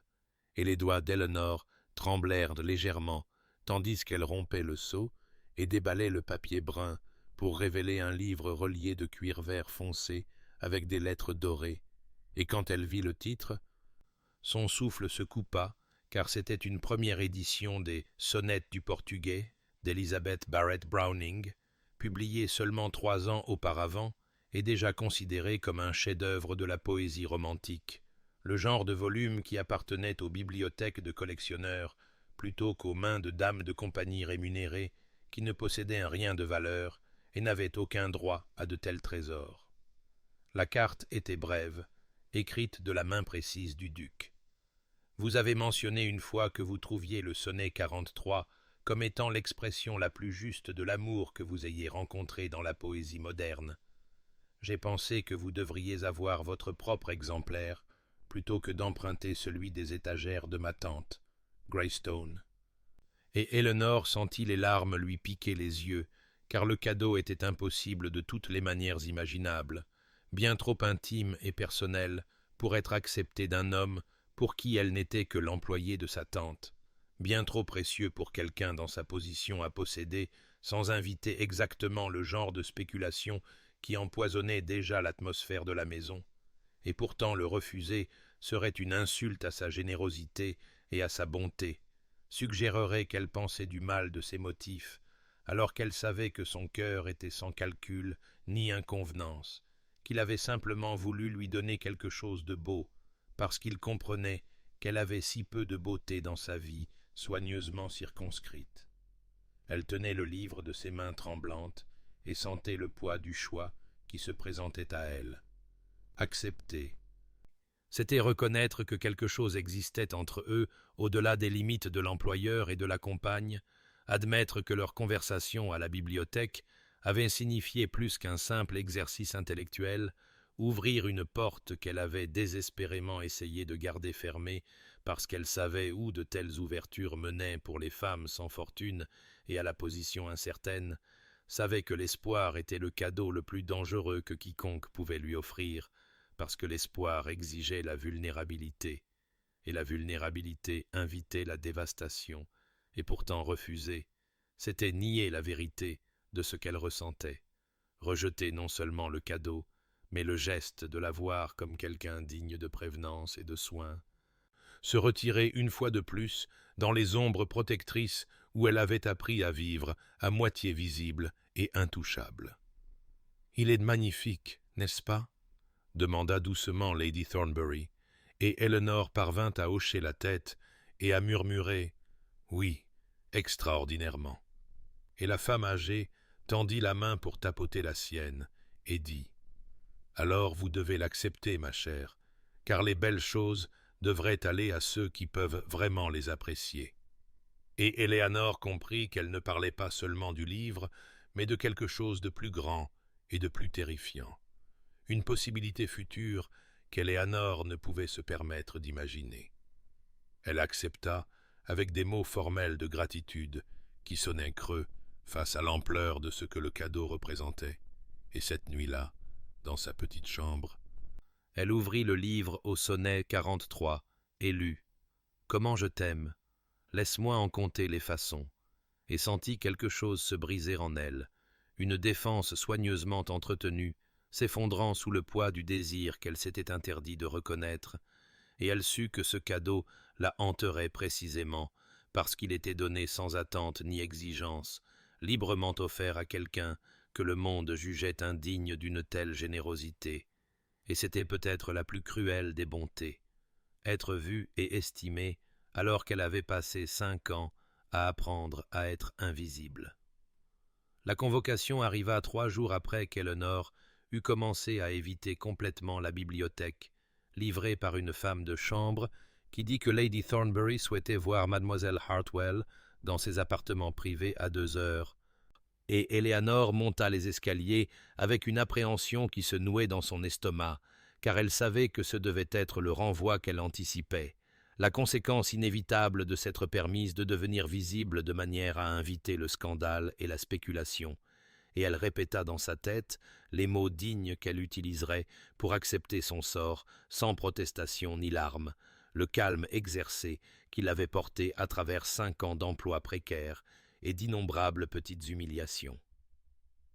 et les doigts d'Eleanor tremblèrent légèrement tandis qu'elle rompait le seau et déballait le papier brun pour révéler un livre relié de cuir vert foncé avec des lettres dorées, et quand elle vit le titre, son souffle se coupa, car c'était une première édition des Sonnettes du Portugais d'Elizabeth Barrett Browning, publiée seulement 3 ans auparavant et déjà considérée comme un chef-d'œuvre de la poésie romantique, le genre de volume qui appartenait aux bibliothèques de collectionneurs plutôt qu'aux mains de dames de compagnie rémunérées qui ne possédaient rien de valeur et n'avaient aucun droit à de tels trésors. La carte était brève, écrite de la main précise du duc. Vous avez mentionné une fois que vous trouviez le sonnet 43 comme étant l'expression la plus juste de l'amour que vous ayez rencontré dans la poésie moderne. J'ai pensé que vous devriez avoir votre propre exemplaire, plutôt que d'emprunter celui des étagères de ma tante, Greystone. Et Eleanor sentit les larmes lui piquer les yeux, car le cadeau était impossible de toutes les manières imaginables, bien trop intime et personnel pour être accepté d'un homme pour qui elle n'était que l'employé de sa tante, bien trop précieux pour quelqu'un dans sa position à posséder, sans inviter exactement le genre de spéculation qui empoisonnait déjà l'atmosphère de la maison, et pourtant le refuser serait une insulte à sa générosité et à sa bonté, suggérerait qu'elle pensait du mal de ses motifs, alors qu'elle savait que son cœur était sans calcul ni inconvenance, qu'il avait simplement voulu lui donner quelque chose de beau, parce qu'il comprenait qu'elle avait si peu de beauté dans sa vie soigneusement circonscrite. Elle tenait le livre de ses mains tremblantes et sentait le poids du choix qui se présentait à elle. Accepter. C'était reconnaître que quelque chose existait entre eux au-delà des limites de l'employeur et de la compagne, admettre que leur conversation à la bibliothèque avait signifié plus qu'un simple exercice intellectuel, ouvrir une porte qu'elle avait désespérément essayé de garder fermée parce qu'elle savait où de telles ouvertures menaient pour les femmes sans fortune et à la position incertaine, savait que l'espoir était le cadeau le plus dangereux que quiconque pouvait lui offrir, parce que l'espoir exigeait la vulnérabilité, et la vulnérabilité invitait la dévastation, et pourtant refuser, c'était nier la vérité de ce qu'elle ressentait, rejeter non seulement le cadeau, mais le geste de la voir comme quelqu'un digne de prévenance et de soin, se retirer une fois de plus dans les ombres protectrices où elle avait appris à vivre à moitié visible et intouchable. « Il est magnifique, n'est-ce pas ?» demanda doucement Lady Thornbury, et Eleanor parvint à hocher la tête et à murmurer « Oui, extraordinairement ». Et la femme âgée tendit la main pour tapoter la sienne et dit « Alors vous devez l'accepter, ma chère, car les belles choses devraient aller à ceux qui peuvent vraiment les apprécier. » Et Eleanor comprit qu'elle ne parlait pas seulement du livre, mais de quelque chose de plus grand et de plus terrifiant, une possibilité future qu'Eleanor ne pouvait se permettre d'imaginer. Elle accepta avec des mots formels de gratitude qui sonnaient creux face à l'ampleur de ce que le cadeau représentait, et cette nuit-là, dans sa petite chambre, elle ouvrit le livre au sonnet 43 et lut « Comment je t'aime, laisse-moi en compter les façons » et sentit quelque chose se briser en elle, une défense soigneusement entretenue s'effondrant sous le poids du désir qu'elle s'était interdit de reconnaître, et elle sut que ce cadeau la hanterait précisément parce qu'il était donné sans attente ni exigence, librement offert à quelqu'un que le monde jugeait indigne d'une telle générosité. Et c'était peut-être la plus cruelle des bontés, être vue et estimée alors qu'elle avait passé 5 ans à apprendre à être invisible. La convocation arriva 3 jours après qu'Eleanor eut commencé à éviter complètement la bibliothèque, livrée par une femme de chambre qui dit que Lady Thornbury souhaitait voir mademoiselle Hartwell dans ses appartements privés à 2 heures, et Éléanore monta les escaliers avec une appréhension qui se nouait dans son estomac, car elle savait que ce devait être le renvoi qu'elle anticipait, la conséquence inévitable de s'être permise de devenir visible de manière à inviter le scandale et la spéculation, et elle répéta dans sa tête les mots dignes qu'elle utiliserait pour accepter son sort sans protestation ni larmes, le calme exercé qui l'avait porté à travers 5 ans d'emploi précaire et d'innombrables petites humiliations.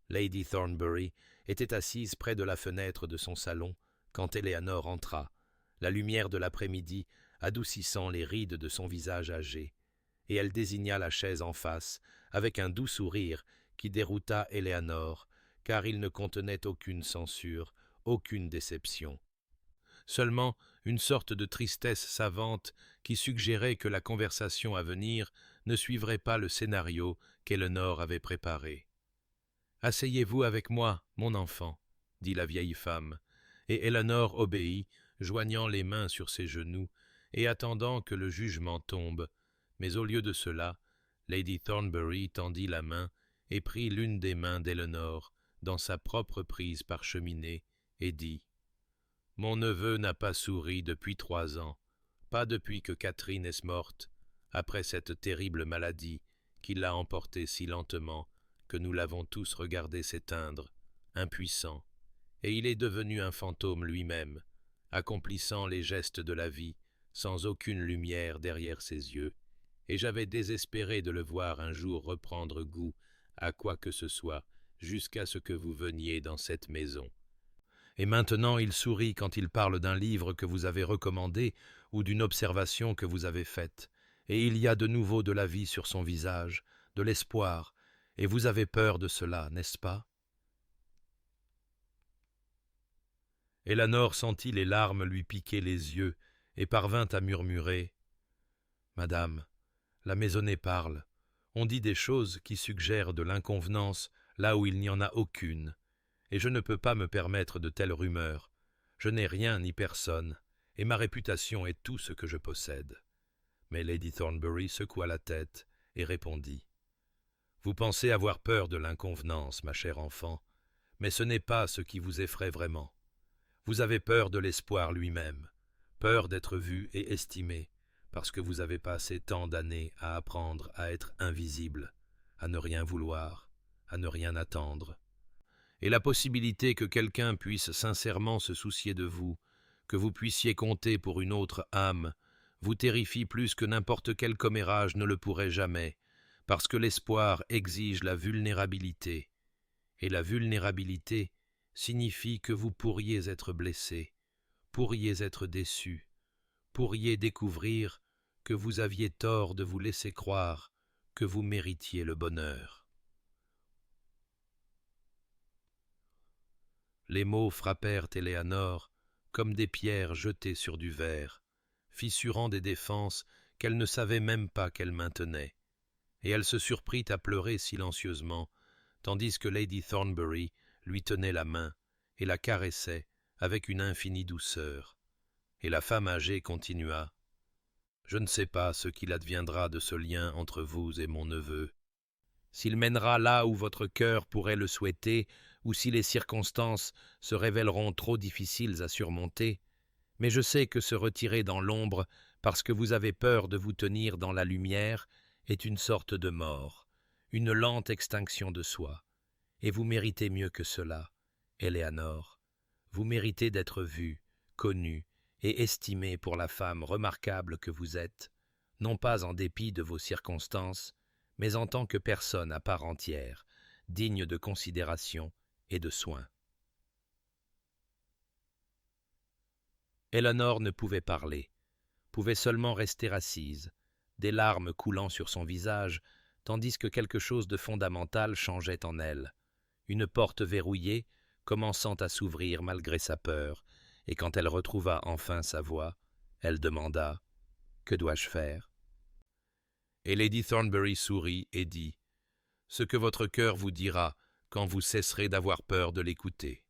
Lady Thornbury était assise près de la fenêtre de son salon quand Éléanore entra, la lumière de l'après-midi adoucissant les rides de son visage âgé, et elle désigna la chaise en face avec un doux sourire qui dérouta Éléanore, car il ne contenait aucune censure, aucune déception. Seulement une sorte de tristesse savante qui suggérait que la conversation à venir ne suivrait pas le scénario qu'Eleanor avait préparé. « Asseyez-vous avec moi, mon enfant, » dit la vieille femme, et Eleanor obéit, joignant les mains sur ses genoux et attendant que le jugement tombe, mais au lieu de cela, Lady Thornbury tendit la main et prit l'une des mains d'Eleanor dans sa propre prise parcheminée et dit « Mon neveu n'a pas souri depuis 3 ans, pas depuis que Catherine est morte, après cette terrible maladie qui l'a emporté si lentement que nous l'avons tous regardé s'éteindre, impuissant, et il est devenu un fantôme lui-même, accomplissant les gestes de la vie sans aucune lumière derrière ses yeux, et j'avais désespéré de le voir un jour reprendre goût à quoi que ce soit jusqu'à ce que vous veniez dans cette maison. Et maintenant il sourit quand il parle d'un livre que vous avez recommandé ou d'une observation que vous avez faite, et il y a de nouveau de la vie sur son visage, de l'espoir, et vous avez peur de cela, n'est-ce pas ?» Éléanore sentit les larmes lui piquer les yeux et parvint à murmurer « Madame, la maisonnée parle, on dit des choses qui suggèrent de l'inconvenance là où il n'y en a aucune, et je ne peux pas me permettre de telles rumeurs. Je n'ai rien ni personne, et ma réputation est tout ce que je possède. » Mais Lady Thornbury secoua la tête et répondit « Vous pensez avoir peur de l'inconvenance, ma chère enfant, mais ce n'est pas ce qui vous effraie vraiment. Vous avez peur de l'espoir lui-même, peur d'être vu et estimé, parce que vous avez passé tant d'années à apprendre à être invisible, à ne rien vouloir, à ne rien attendre. Et la possibilité que quelqu'un puisse sincèrement se soucier de vous, que vous puissiez compter pour une autre âme, vous terrifie plus que n'importe quel commérage ne le pourrait jamais, parce que l'espoir exige la vulnérabilité, et la vulnérabilité signifie que vous pourriez être blessé, pourriez être déçu, pourriez découvrir que vous aviez tort de vous laisser croire que vous méritiez le bonheur. » Les mots frappèrent Éléanore comme des pierres jetées sur du verre, fissurant des défenses qu'elle ne savait même pas qu'elle maintenait, et elle se surprit à pleurer silencieusement, tandis que Lady Thornbury lui tenait la main et la caressait avec une infinie douceur. Et la femme âgée continua « Je ne sais pas ce qu'il adviendra de ce lien entre vous et mon neveu. S'il mènera là où votre cœur pourrait le souhaiter, ou si les circonstances se révéleront trop difficiles à surmonter, mais je sais que se retirer dans l'ombre parce que vous avez peur de vous tenir dans la lumière est une sorte de mort, une lente extinction de soi, et vous méritez mieux que cela, Éléanore. Vous méritez d'être vue, connue et estimée pour la femme remarquable que vous êtes, non pas en dépit de vos circonstances, mais en tant que personne à part entière, digne de considération et de soins. » Eleanor ne pouvait parler, pouvait seulement rester assise, des larmes coulant sur son visage, tandis que quelque chose de fondamental changeait en elle. Une porte verrouillée, commençant à s'ouvrir malgré sa peur, et quand elle retrouva enfin sa voix, elle demanda « Que dois-je faire ?» Et Lady Thornbury sourit et dit « Ce que votre cœur vous dira quand vous cesserez d'avoir peur de l'écouter. »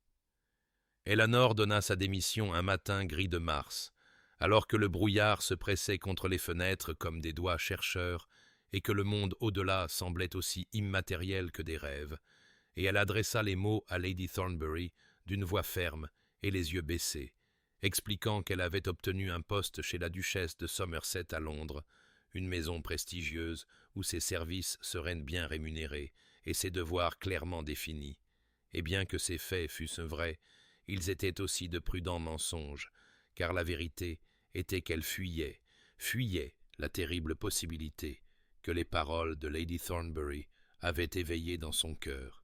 Eleanor donna sa démission un matin gris de mars, alors que le brouillard se pressait contre les fenêtres comme des doigts chercheurs et que le monde au-delà semblait aussi immatériel que des rêves, et elle adressa les mots à Lady Thornbury d'une voix ferme et les yeux baissés, expliquant qu'elle avait obtenu un poste chez la duchesse de Somerset à Londres, une maison prestigieuse où ses services seraient bien rémunérés et ses devoirs clairement définis. Et bien que ces faits fussent vrais, ils étaient aussi de prudents mensonges, car la vérité était qu'elle fuyait la terrible possibilité que les paroles de Lady Thornbury avaient éveillée dans son cœur.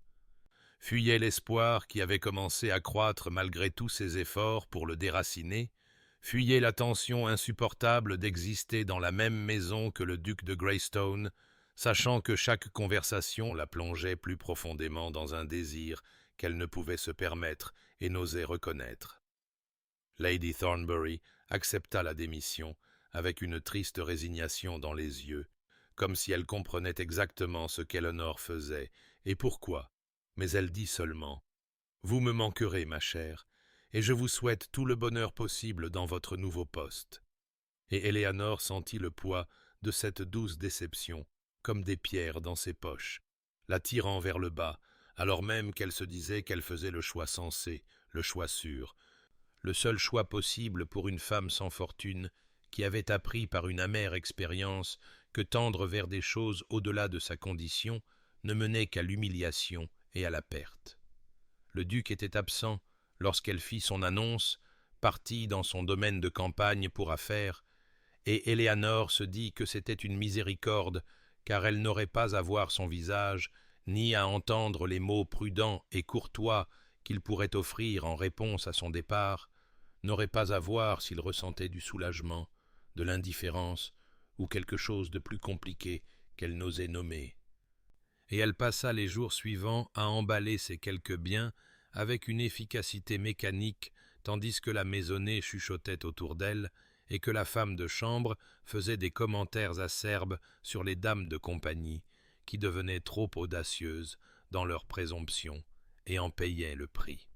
Fuyait l'espoir qui avait commencé à croître malgré tous ses efforts pour le déraciner, fuyait la tension insupportable d'exister dans la même maison que le duc de Greystone, sachant que chaque conversation la plongeait plus profondément dans un désir qu'elle ne pouvait se permettre et n'osait reconnaître. Lady Thornbury accepta la démission avec une triste résignation dans les yeux, comme si elle comprenait exactement ce qu'Eleanor faisait et pourquoi, mais elle dit seulement « Vous me manquerez, ma chère, et je vous souhaite tout le bonheur possible dans votre nouveau poste. » Et Eleanor sentit le poids de cette douce déception comme des pierres dans ses poches, la tirant vers le bas, alors même qu'elle se disait qu'elle faisait le choix sensé, le choix sûr, le seul choix possible pour une femme sans fortune qui avait appris par une amère expérience que tendre vers des choses au-delà de sa condition ne menait qu'à l'humiliation et à la perte. Le duc était absent lorsqu'elle fit son annonce, parti dans son domaine de campagne pour affaires, et Eleanor se dit que c'était une miséricorde, car elle n'aurait pas à voir son visage, ni à entendre les mots prudents et courtois qu'il pourrait offrir en réponse à son départ, n'aurait pas à voir s'il ressentait du soulagement, de l'indifférence ou quelque chose de plus compliqué qu'elle n'osait nommer. Et elle passa les jours suivants à emballer ses quelques biens avec une efficacité mécanique, tandis que la maisonnée chuchotait autour d'elle et que la femme de chambre faisait des commentaires acerbes sur les dames de compagnie, qui devenaient trop audacieuses dans leur présomption et en payaient le prix.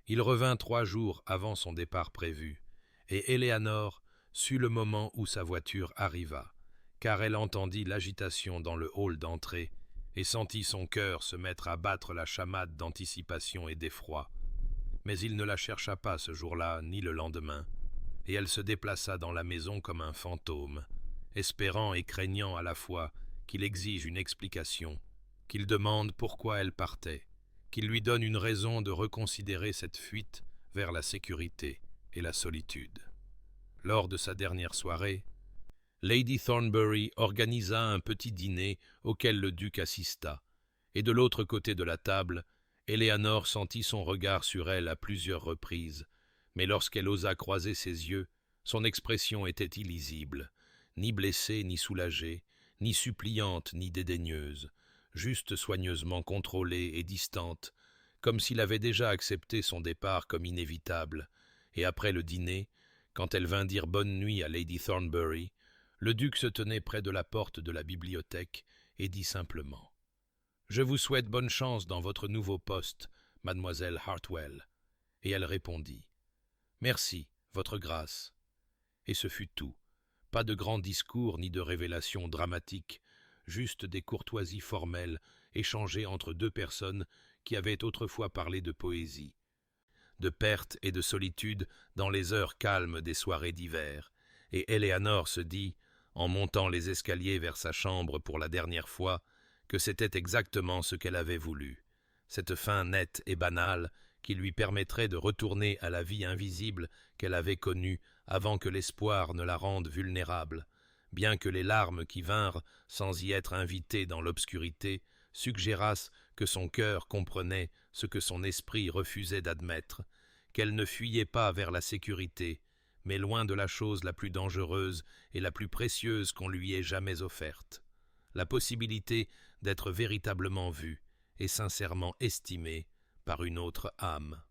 Il revint 3 jours avant son départ prévu, et Eleanor sut le moment où sa voiture arriva, car elle entendit l'agitation dans le hall d'entrée et sentit son cœur se mettre à battre la chamade d'anticipation et d'effroi. Mais il ne la chercha pas ce jour-là ni le lendemain, et elle se déplaça dans la maison comme un fantôme, espérant et craignant à la fois qu'il exige une explication, qu'il demande pourquoi elle partait, qu'il lui donne une raison de reconsidérer cette fuite vers la sécurité et la solitude. Lors de sa dernière soirée, Lady Thornbury organisa un petit dîner auquel le duc assista, et de l'autre côté de la table, Eleanor sentit son regard sur elle à plusieurs reprises, mais lorsqu'elle osa croiser ses yeux, son expression était illisible, ni blessée ni soulagée, ni suppliante ni dédaigneuse, juste soigneusement contrôlée et distante, comme s'il avait déjà accepté son départ comme inévitable, et après le dîner, quand elle vint dire bonne nuit à Lady Thornbury, le duc se tenait près de la porte de la bibliothèque et dit simplement « Je vous souhaite bonne chance dans votre nouveau poste, mademoiselle Hartwell. » Et elle répondit « Merci, votre grâce. » Et ce fut tout. Pas de grands discours ni de révélations dramatiques, juste des courtoisies formelles échangées entre 2 personnes qui avaient autrefois parlé de poésie, de perte et de solitude dans les heures calmes des soirées d'hiver, et Eleanor se dit, en montant les escaliers vers sa chambre pour la dernière fois, que c'était exactement ce qu'elle avait voulu, cette fin nette et banale qui lui permettrait de retourner à la vie invisible qu'elle avait connue avant que l'espoir ne la rende vulnérable, bien que les larmes qui vinrent, sans y être invitées dans l'obscurité, suggérassent que son cœur comprenait ce que son esprit refusait d'admettre, qu'elle ne fuyait pas vers la sécurité, mais loin de la chose la plus dangereuse et la plus précieuse qu'on lui ait jamais offerte, la possibilité d'être véritablement vue et sincèrement estimée par une autre âme.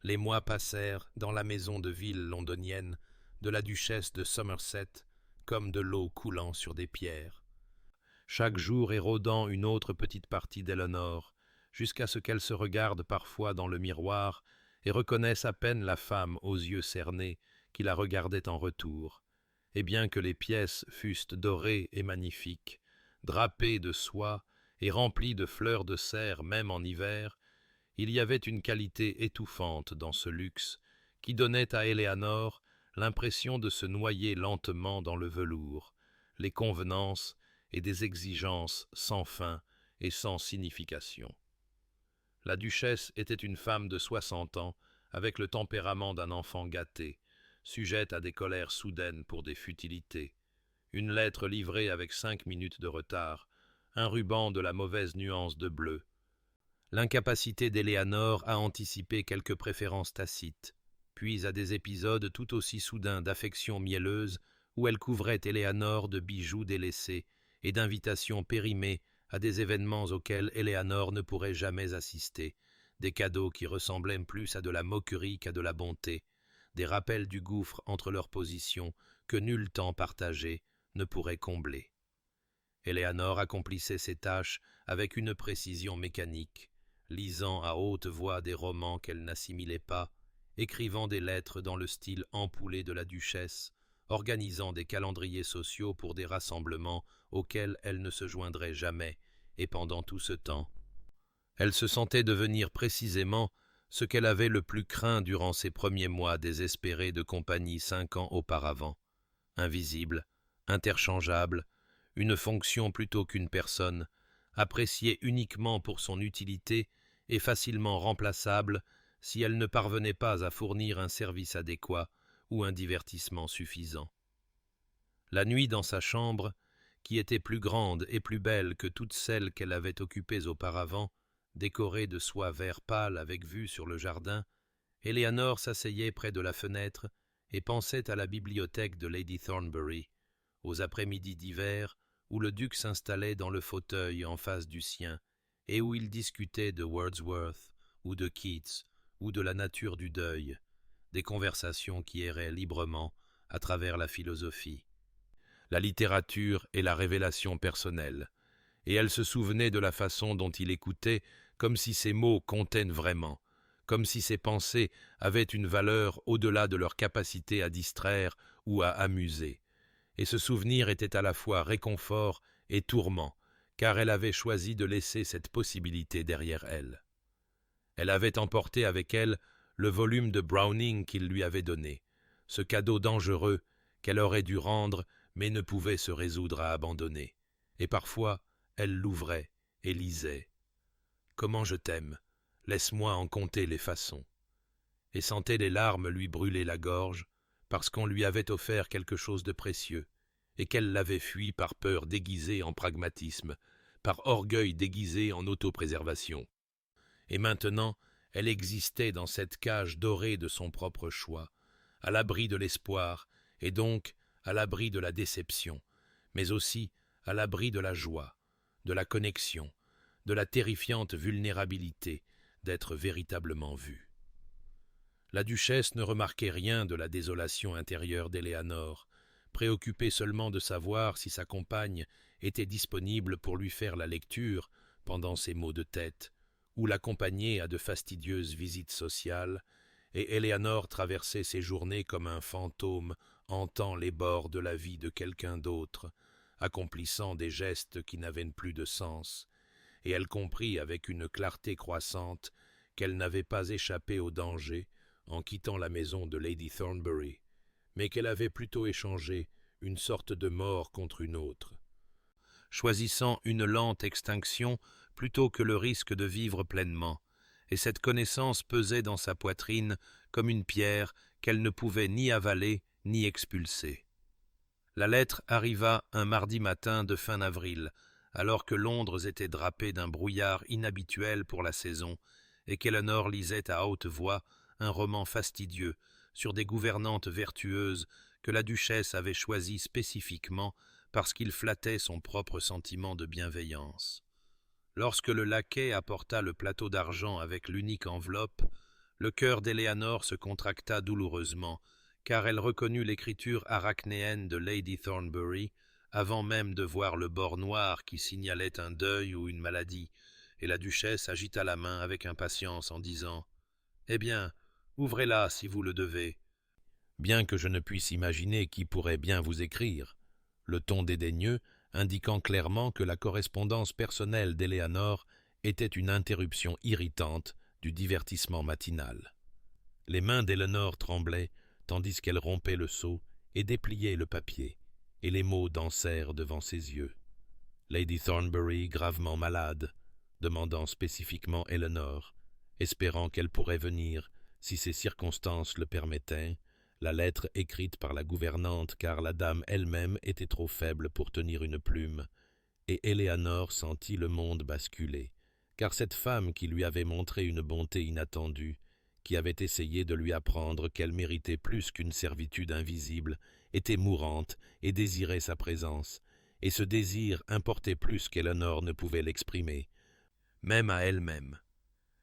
Les mois passèrent dans la maison de ville londonienne de la duchesse de Somerset comme de l'eau coulant sur des pierres, chaque jour érodant une autre petite partie d'Elinor, jusqu'à ce qu'elle se regarde parfois dans le miroir et reconnaisse à peine la femme aux yeux cernés qui la regardait en retour, et bien que les pièces fussent dorées et magnifiques, drapées de soie et remplies de fleurs de serre même en hiver, il y avait une qualité étouffante dans ce luxe qui donnait à Éléanore l'impression de se noyer lentement dans le velours, les convenances et des exigences sans fin et sans signification. La duchesse était une femme de 60 ans, avec le tempérament d'un enfant gâté, sujette à des colères soudaines pour des futilités, une lettre livrée avec 5 minutes de retard, un ruban de la mauvaise nuance de bleu, l'incapacité d'Éléanore à anticiper quelques préférences tacites, puis à des épisodes tout aussi soudains d'affection mielleuse où elle couvrait Éléanore de bijoux délaissés et d'invitations périmées à des événements auxquels Éléanore ne pourrait jamais assister, des cadeaux qui ressemblaient plus à de la moquerie qu'à de la bonté, des rappels du gouffre entre leurs positions que nul temps partagé ne pourrait combler. Éléanore accomplissait ses tâches avec une précision mécanique, lisant à haute voix des romans qu'elle n'assimilait pas, écrivant des lettres dans le style ampoulé de la duchesse, organisant des calendriers sociaux pour des rassemblements auxquels elle ne se joindrait jamais, et pendant tout ce temps, elle se sentait devenir précisément ce qu'elle avait le plus craint durant ces premiers mois désespérés de compagnie 5 ans auparavant, invisible, interchangeable, une fonction plutôt qu'une personne, appréciée uniquement pour son utilité et facilement remplaçable si elle ne parvenait pas à fournir un service adéquat ou un divertissement suffisant. La nuit dans sa chambre, qui était plus grande et plus belle que toutes celles qu'elle avait occupées auparavant, décorée de soie vert pâle avec vue sur le jardin, Éléanore s'asseyait près de la fenêtre et pensait à la bibliothèque de Lady Thornbury, aux après-midi d'hiver où le duc s'installait dans le fauteuil en face du sien et où il discutait de Wordsworth ou de Keats ou de la nature du deuil, des conversations qui erraient librement à travers la philosophie, la littérature et la révélation personnelle, et elle se souvenait de la façon dont il écoutait comme si ces mots comptaient vraiment, comme si ses pensées avaient une valeur au-delà de leur capacité à distraire ou à amuser. Et ce souvenir était à la fois réconfort et tourment, car elle avait choisi de laisser cette possibilité derrière elle. Elle avait emporté avec elle le volume de Browning qu'il lui avait donné, ce cadeau dangereux qu'elle aurait dû rendre mais ne pouvait se résoudre à abandonner. Et parfois, elle l'ouvrait et lisait. « Comment je t'aime, laisse-moi en compter les façons. » Et sentait les larmes lui brûler la gorge, parce qu'on lui avait offert quelque chose de précieux, et qu'elle l'avait fui par peur déguisée en pragmatisme, par orgueil déguisé en autopréservation. Et maintenant, elle existait dans cette cage dorée de son propre choix, à l'abri de l'espoir, et donc à l'abri de la déception, mais aussi à l'abri de la joie, de la connexion, de la terrifiante vulnérabilité d'être véritablement vue. La duchesse ne remarquait rien de la désolation intérieure d'Éléanore, préoccupée seulement de savoir si sa compagne était disponible pour lui faire la lecture pendant ses maux de tête, ou l'accompagner à de fastidieuses visites sociales, et Éléanore traversait ses journées comme un fantôme hantant les bords de la vie de quelqu'un d'autre, accomplissant des gestes qui n'avaient plus de sens, et elle comprit avec une clarté croissante qu'elle n'avait pas échappé au danger en quittant la maison de Lady Thornbury, mais qu'elle avait plutôt échangé une sorte de mort contre une autre, choisissant une lente extinction plutôt que le risque de vivre pleinement, et cette connaissance pesait dans sa poitrine comme une pierre qu'elle ne pouvait ni avaler ni expulser. La lettre arriva un mardi matin de fin avril, alors que Londres était drapé d'un brouillard inhabituel pour la saison et qu'Éléanore lisait à haute voix un roman fastidieux sur des gouvernantes vertueuses que la duchesse avait choisies spécifiquement parce qu'il flattait son propre sentiment de bienveillance. Lorsque le laquais apporta le plateau d'argent avec l'unique enveloppe, le cœur d'Éléanore se contracta douloureusement, car elle reconnut l'écriture arachnéenne de Lady Thornbury avant même de voir le bord noir qui signalait un deuil ou une maladie, et la duchesse agita la main avec impatience en disant « Eh bien, ouvrez-la si vous le devez. » Bien que je ne puisse imaginer qui pourrait bien vous écrire, le ton dédaigneux indiquant clairement que la correspondance personnelle d'Éléanore était une interruption irritante du divertissement matinal. Les mains d'Éléanore tremblaient, tandis qu'elle rompait le sceau et dépliait le papier, et les mots dansèrent devant ses yeux. Lady Thornbury gravement malade, demandant spécifiquement Éléanore, espérant qu'elle pourrait venir, si ces circonstances le permettaient, la lettre écrite par la gouvernante car la dame elle-même était trop faible pour tenir une plume, et Éléanore sentit le monde basculer, car cette femme qui lui avait montré une bonté inattendue, qui avait essayé de lui apprendre qu'elle méritait plus qu'une servitude invisible, était mourante et désirait sa présence, et ce désir importait plus qu'Éléanore ne pouvait l'exprimer, même à elle-même.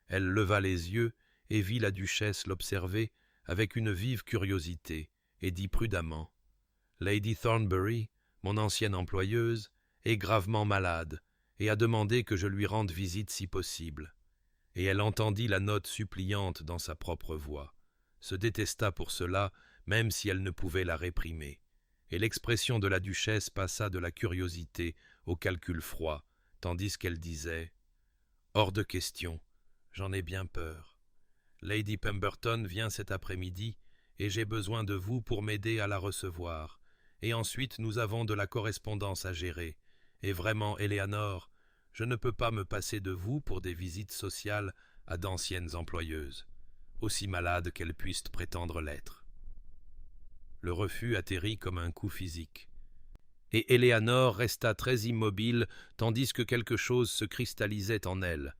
Elle leva les yeux et vit la duchesse l'observer avec une vive curiosité, et dit prudemment « Lady Thornbury, mon ancienne employeuse, est gravement malade, et a demandé que je lui rende visite si possible. » Et elle entendit la note suppliante dans sa propre voix, se détesta pour cela, même si elle ne pouvait la réprimer, et l'expression de la duchesse passa de la curiosité au calcul froid, tandis qu'elle disait « Hors de question, j'en ai bien peur. Lady Pemberton vient cet après-midi, et j'ai besoin de vous pour m'aider à la recevoir, et ensuite nous avons de la correspondance à gérer, et vraiment, Éléanore, je ne peux pas me passer de vous pour des visites sociales à d'anciennes employeuses, aussi malades qu'elles puissent prétendre l'être. » Le refus atterrit comme un coup physique, et Éléanore resta très immobile tandis que quelque chose se cristallisait en elle,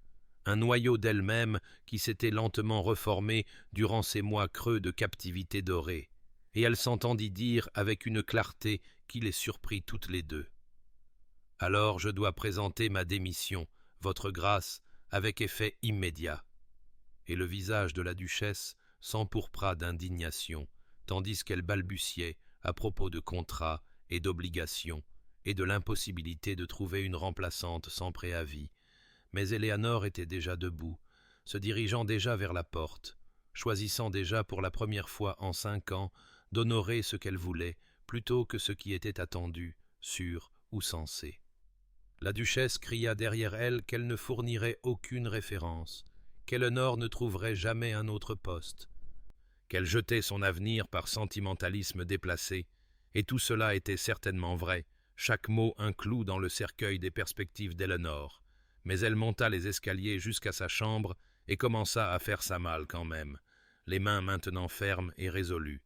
un noyau d'elle-même qui s'était lentement reformé durant ces mois creux de captivité dorée, et elle s'entendit dire avec une clarté qui les surprit toutes les deux. « Alors je dois présenter ma démission, votre grâce, avec effet immédiat. » Et le visage de la duchesse s'empourpra d'indignation, tandis qu'elle balbutiait à propos de contrats et d'obligations, et de l'impossibilité de trouver une remplaçante sans préavis. Mais Éléanore était déjà debout, se dirigeant déjà vers la porte, choisissant déjà pour la première fois en 5 ans d'honorer ce qu'elle voulait plutôt que ce qui était attendu, sûr ou sensé. La duchesse cria derrière elle qu'elle ne fournirait aucune référence, qu'Éléanore ne trouverait jamais un autre poste, qu'elle jetait son avenir par sentimentalisme déplacé, et tout cela était certainement vrai, chaque mot un clou dans le cercueil des perspectives d'Éléanore. Mais elle monta les escaliers jusqu'à sa chambre et commença à faire sa malle quand même, les mains maintenant fermes et résolues,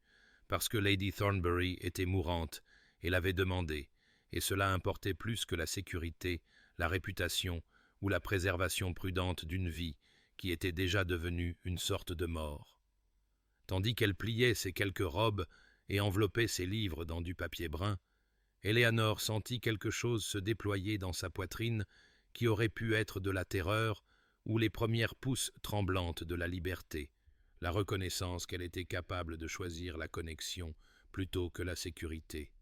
parce que Lady Thornbury était mourante et l'avait demandé, et cela importait plus que la sécurité, la réputation ou la préservation prudente d'une vie qui était déjà devenue une sorte de mort. Tandis qu'elle pliait ses quelques robes et enveloppait ses livres dans du papier brun, Éléanore sentit quelque chose se déployer dans sa poitrine qui aurait pu être de la terreur ou les premières pousses tremblantes de la liberté, la reconnaissance qu'elle était capable de choisir la connexion plutôt que la sécurité,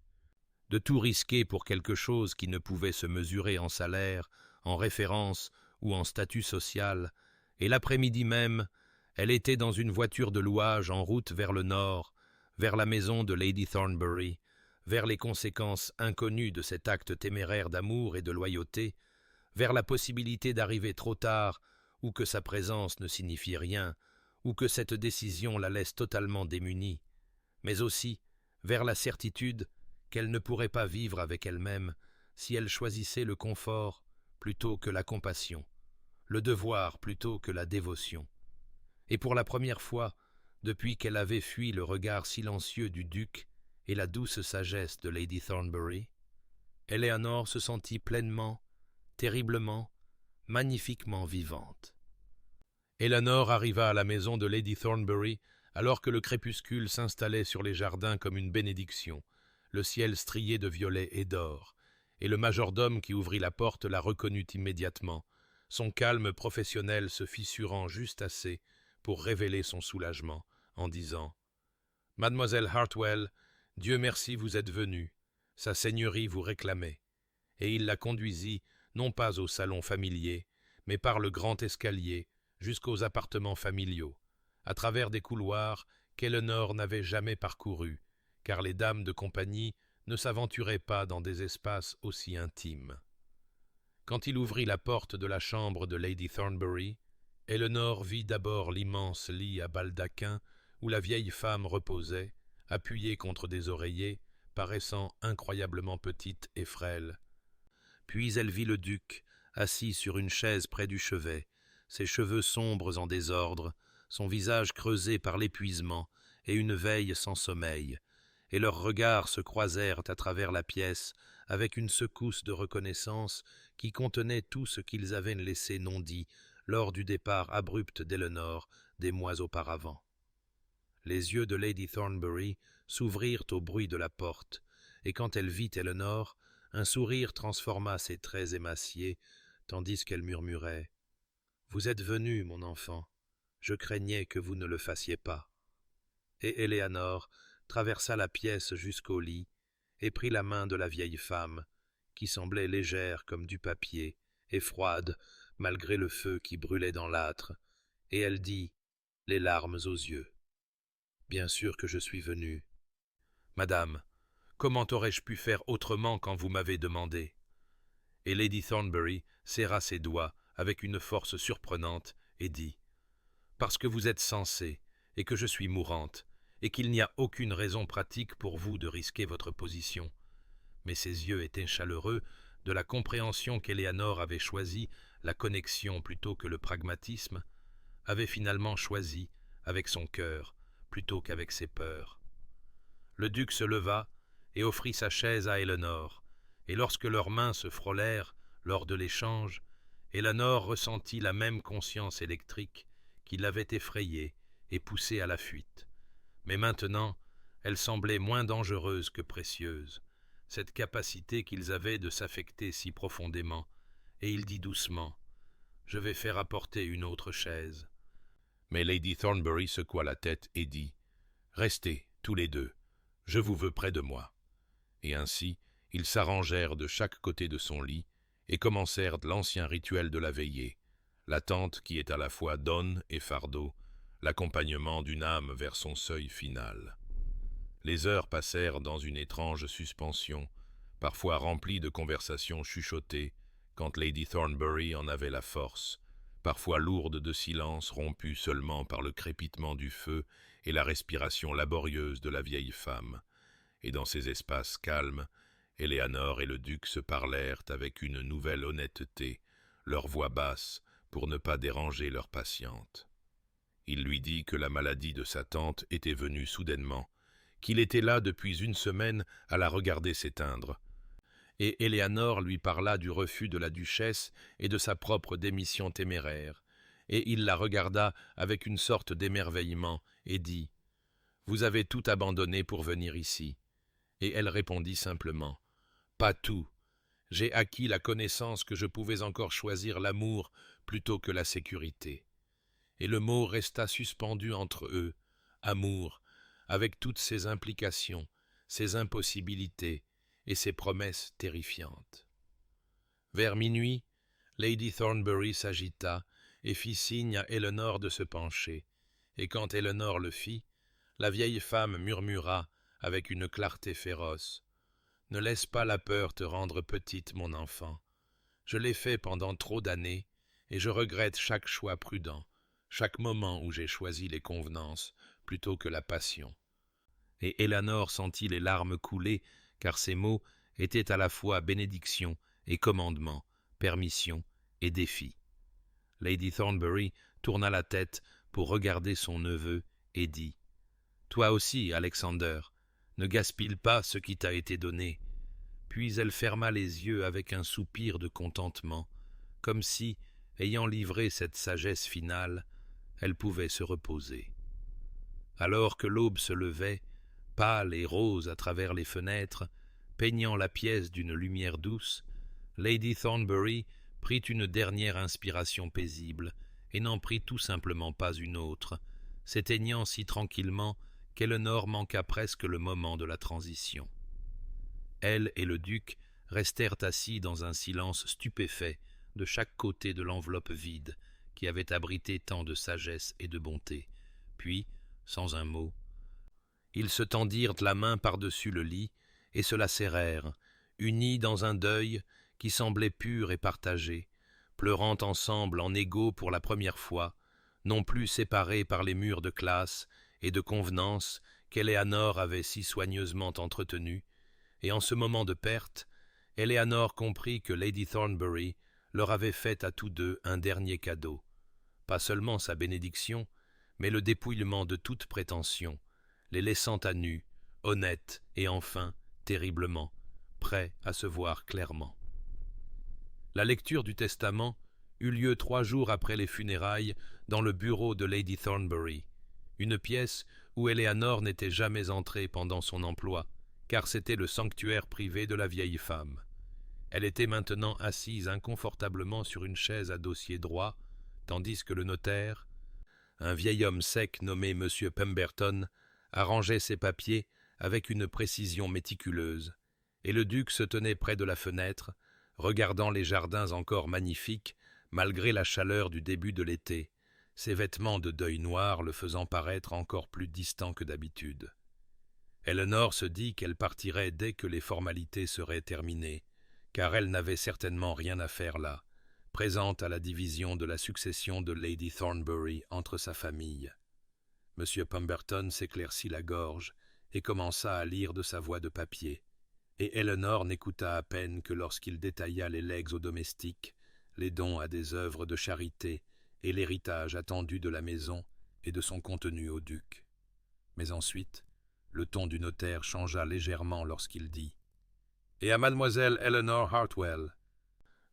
de tout risquer pour quelque chose qui ne pouvait se mesurer en salaire, en référence ou en statut social, et l'après-midi même, elle était dans une voiture de louage en route vers le nord, vers la maison de Lady Thornbury, vers les conséquences inconnues de cet acte téméraire d'amour et de loyauté, vers la possibilité d'arriver trop tard, ou que sa présence ne signifie rien, ou que cette décision la laisse totalement démunie, mais aussi vers la certitude qu'elle ne pourrait pas vivre avec elle-même si elle choisissait le confort plutôt que la compassion, le devoir plutôt que la dévotion. Et pour la première fois, depuis qu'elle avait fui le regard silencieux du duc et la douce sagesse de Lady Thornbury, Éléanore se sentit pleinement, terriblement, magnifiquement vivante. Eleanor arriva à la maison de Lady Thornbury alors que le crépuscule s'installait sur les jardins comme une bénédiction, le ciel strié de violet et d'or, et le majordome qui ouvrit la porte la reconnut immédiatement, son calme professionnel se fissurant juste assez pour révéler son soulagement, en disant « Mademoiselle Hartwell, Dieu merci vous êtes venue, sa seigneurie vous réclamait. » Et il la conduisit, non pas au salon familier, mais par le grand escalier, jusqu'aux appartements familiaux, à travers des couloirs qu'Eleanor n'avait jamais parcourus, car les dames de compagnie ne s'aventuraient pas dans des espaces aussi intimes. Quand il ouvrit la porte de la chambre de Lady Thornbury, Eleanor vit d'abord l'immense lit à baldaquin où la vieille femme reposait, appuyée contre des oreillers, paraissant incroyablement petite et frêle. Puis elle vit le duc, assis sur une chaise près du chevet, ses cheveux sombres en désordre, son visage creusé par l'épuisement et une veille sans sommeil, et leurs regards se croisèrent à travers la pièce avec une secousse de reconnaissance qui contenait tout ce qu'ils avaient laissé non dit lors du départ abrupt d'Eleanor des mois auparavant. Les yeux de Lady Thornbury s'ouvrirent au bruit de la porte, et quand elle vit Eleanor, un sourire transforma ses traits émaciés, tandis qu'elle murmurait « Vous êtes venu, mon enfant, je craignais que vous ne le fassiez pas. » Et Eleanor traversa la pièce jusqu'au lit et prit la main de la vieille femme, qui semblait légère comme du papier et froide malgré le feu qui brûlait dans l'âtre, et elle dit, les larmes aux yeux « Bien sûr que je suis venue. Madame, comment aurais-je pu faire autrement quand vous m'avez demandé ?» Et Lady Thornbury serra ses doigts avec une force surprenante et dit « Parce que vous êtes sensé et que je suis mourante, et qu'il n'y a aucune raison pratique pour vous de risquer votre position. » Mais ses yeux étaient chaleureux de la compréhension qu'Eleanor avait choisi la connexion plutôt que le pragmatisme, avait finalement choisi avec son cœur plutôt qu'avec ses peurs. Le duc se leva et offrit sa chaise à Eleanor, et lorsque leurs mains se frôlèrent lors de l'échange, Eleanor ressentit la même conscience électrique qui l'avait effrayée et poussée à la fuite. Mais maintenant, elle semblait moins dangereuse que précieuse, cette capacité qu'ils avaient de s'affecter si profondément, et il dit doucement « Je vais faire apporter une autre chaise. » Mais Lady Thornbury secoua la tête et dit « Restez, tous les deux, je vous veux près de moi. » Et ainsi, ils s'arrangèrent de chaque côté de son lit et commencèrent l'ancien rituel de la veillée, l'attente qui est à la fois donne et fardeau, l'accompagnement d'une âme vers son seuil final. Les heures passèrent dans une étrange suspension, parfois remplie de conversations chuchotées, quand Lady Thornbury en avait la force, parfois lourde de silence rompu seulement par le crépitement du feu et la respiration laborieuse de la vieille femme. Et dans ces espaces calmes, Eleanor et le duc se parlèrent avec une nouvelle honnêteté, leur voix basse, pour ne pas déranger leur patiente. Il lui dit que la maladie de sa tante était venue soudainement, qu'il était là depuis une semaine à la regarder s'éteindre. Et Eleanor lui parla du refus de la duchesse et de sa propre démission téméraire, et il la regarda avec une sorte d'émerveillement et dit « Vous avez tout abandonné pour venir ici. » Et elle répondit simplement « Pas tout. J'ai acquis la connaissance que je pouvais encore choisir l'amour plutôt que la sécurité. » Et le mot resta suspendu entre eux, amour, avec toutes ses implications, ses impossibilités et ses promesses terrifiantes. Vers minuit, Lady Thornbury s'agita et fit signe à Eleanor de se pencher, et quand Eleanor le fit, la vieille femme murmura avec une clarté féroce « Ne laisse pas la peur te rendre petite, mon enfant. Je l'ai fait pendant trop d'années, et je regrette chaque choix prudent, chaque moment où j'ai choisi les convenances plutôt que la passion. » Et Eleanor sentit les larmes couler, car ces mots étaient à la fois bénédiction et commandement, permission et défi. Lady Thornbury tourna la tête pour regarder son neveu et dit « Toi aussi, Alexander, ne gaspille pas ce qui t'a été donné. » Puis elle ferma les yeux avec un soupir de contentement, comme si, ayant livré cette sagesse finale, elle pouvait se reposer. Alors que l'aube se levait, pâle et rose à travers les fenêtres, peignant la pièce d'une lumière douce, Lady Thornbury prit une dernière inspiration paisible et n'en prit tout simplement pas une autre, s'éteignant si tranquillement qu'Elinor manqua presque le moment de la transition. Elle et le duc restèrent assis dans un silence stupéfait de chaque côté de l'enveloppe vide qui avait abrité tant de sagesse et de bonté. Puis, sans un mot, ils se tendirent la main par-dessus le lit et se la serrèrent, unis dans un deuil qui semblait pur et partagé, pleurant ensemble en égaux pour la première fois, non plus séparés par les murs de classe et de convenance qu'Éléanore avait si soigneusement entretenus, et en ce moment de perte, Éléanore comprit que Lady Thornbury leur avait fait à tous deux un dernier cadeau, pas seulement sa bénédiction, mais le dépouillement de toute prétention, les laissant à nu, honnêtes et enfin, terriblement, prêts à se voir clairement. La lecture du testament eut lieu 3 jours après les funérailles dans le bureau de Lady Thornbury, une pièce où Éléanore n'était jamais entrée pendant son emploi, car c'était le sanctuaire privé de la vieille femme. Elle était maintenant assise inconfortablement sur une chaise à dossier droit, tandis que le notaire, un vieil homme sec nommé M. Pemberton, arrangeait ses papiers avec une précision méticuleuse, et le duc se tenait près de la fenêtre, regardant les jardins encore magnifiques, malgré la chaleur du début de l'été, ses vêtements de deuil noir le faisant paraître encore plus distant que d'habitude. Elinor se dit qu'elle partirait dès que les formalités seraient terminées, car elle n'avait certainement rien à faire là, présente à la division de la succession de Lady Thornbury entre sa famille. M. Pemberton s'éclaircit la gorge et commença à lire de sa voix de papier, et Elinor n'écouta à peine que lorsqu'il détailla les legs aux domestiques, les dons à des œuvres de charité et l'héritage attendu de la maison et de son contenu au duc. Mais ensuite, le ton du notaire changea légèrement lorsqu'il dit « Et à mademoiselle Elinor Hartwell,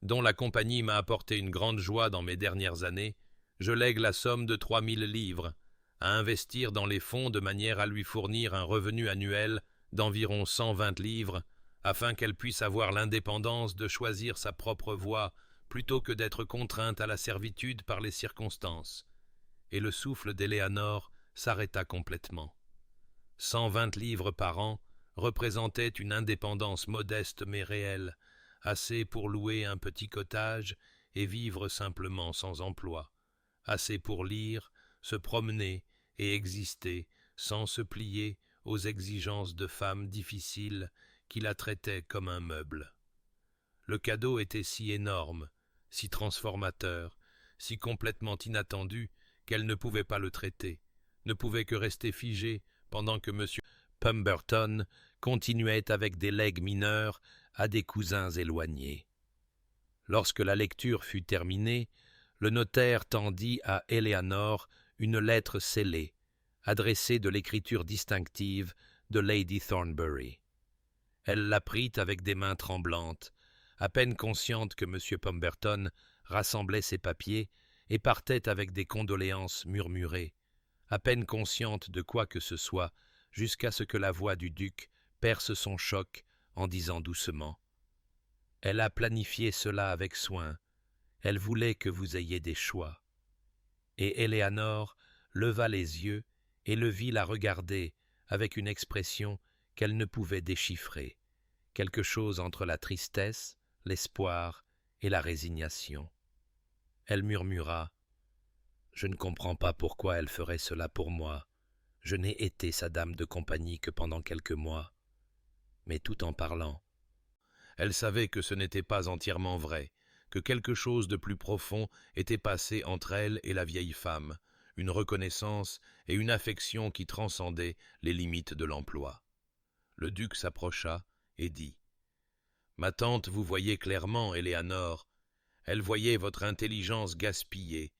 dont la compagnie m'a apporté une grande joie dans mes dernières années, je lègue la somme de 3000 livres, à investir dans les fonds de manière à lui fournir un revenu annuel d'environ 120 livres, afin qu'elle puisse avoir l'indépendance de choisir sa propre voie plutôt que d'être contrainte à la servitude par les circonstances. » Et le souffle d'Éléanore s'arrêta complètement. 120 livres par an représentaient une indépendance modeste mais réelle, assez pour louer un petit cottage et vivre simplement sans emploi, assez pour lire, se promener et exister sans se plier aux exigences de femmes difficiles qui la traitaient comme un meuble. Le cadeau était si énorme, si transformateur, si complètement inattendu qu'elle ne pouvait pas le traiter, ne pouvait que rester figée pendant que M. Pemberton continuait avec des legs mineurs à des cousins éloignés. Lorsque la lecture fut terminée, le notaire tendit à Éléanore une lettre scellée, adressée de l'écriture distinctive de Lady Thornbury. Elle la prit avec des mains tremblantes, à peine consciente que M. Pemberton rassemblait ses papiers et partait avec des condoléances murmurées, à peine consciente de quoi que ce soit, jusqu'à ce que la voix du duc perce son choc en disant doucement « Elle a planifié cela avec soin, elle voulait que vous ayez des choix. » Et Éléanore leva les yeux et le vit la regarder avec une expression qu'elle ne pouvait déchiffrer, quelque chose entre la tristesse, l'espoir et la résignation. Elle murmura « Je ne comprends pas pourquoi elle ferait cela pour moi. Je n'ai été sa dame de compagnie que pendant quelques mois. » Mais tout en parlant, elle savait que ce n'était pas entièrement vrai, que quelque chose de plus profond était passé entre elle et la vieille femme, une reconnaissance et une affection qui transcendaient les limites de l'emploi. Le duc s'approcha et dit « Ma tante vous voyait clairement, Éléanore. Elle voyait votre intelligence gaspillée,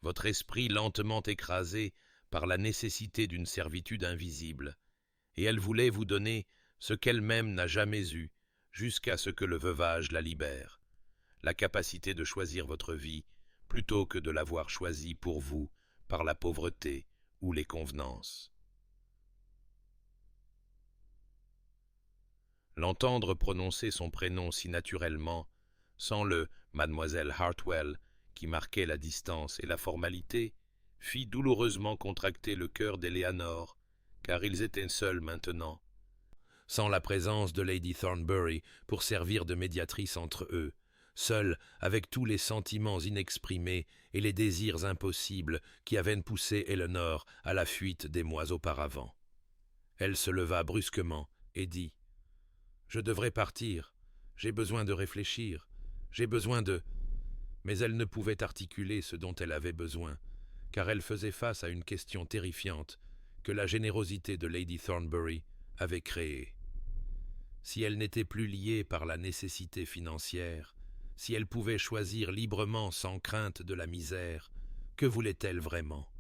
votre esprit lentement écrasé par la nécessité d'une servitude invisible, et elle voulait vous donner ce qu'elle-même n'a jamais eu, jusqu'à ce que le veuvage la libère, la capacité de choisir votre vie, plutôt que de l'avoir choisie pour vous, par la pauvreté ou les convenances. L'entendre prononcer son prénom si naturellement, sans le « Mademoiselle Hartwell » qui marquait la distance et la formalité, fit douloureusement contracter le cœur d'Eleanor, car ils étaient seuls maintenant, sans la présence de Lady Thornbury pour servir de médiatrice entre eux, seuls avec tous les sentiments inexprimés et les désirs impossibles qui avaient poussé Eleanor à la fuite des mois auparavant. Elle se leva brusquement et dit « Je devrais partir, j'ai besoin de réfléchir, j'ai besoin de… » Mais elle ne pouvait articuler ce dont elle avait besoin, car elle faisait face à une question terrifiante que la générosité de Lady Thornbury avait créée. Si elle n'était plus liée par la nécessité financière, si elle pouvait choisir librement sans crainte de la misère, que voulait-elle vraiment?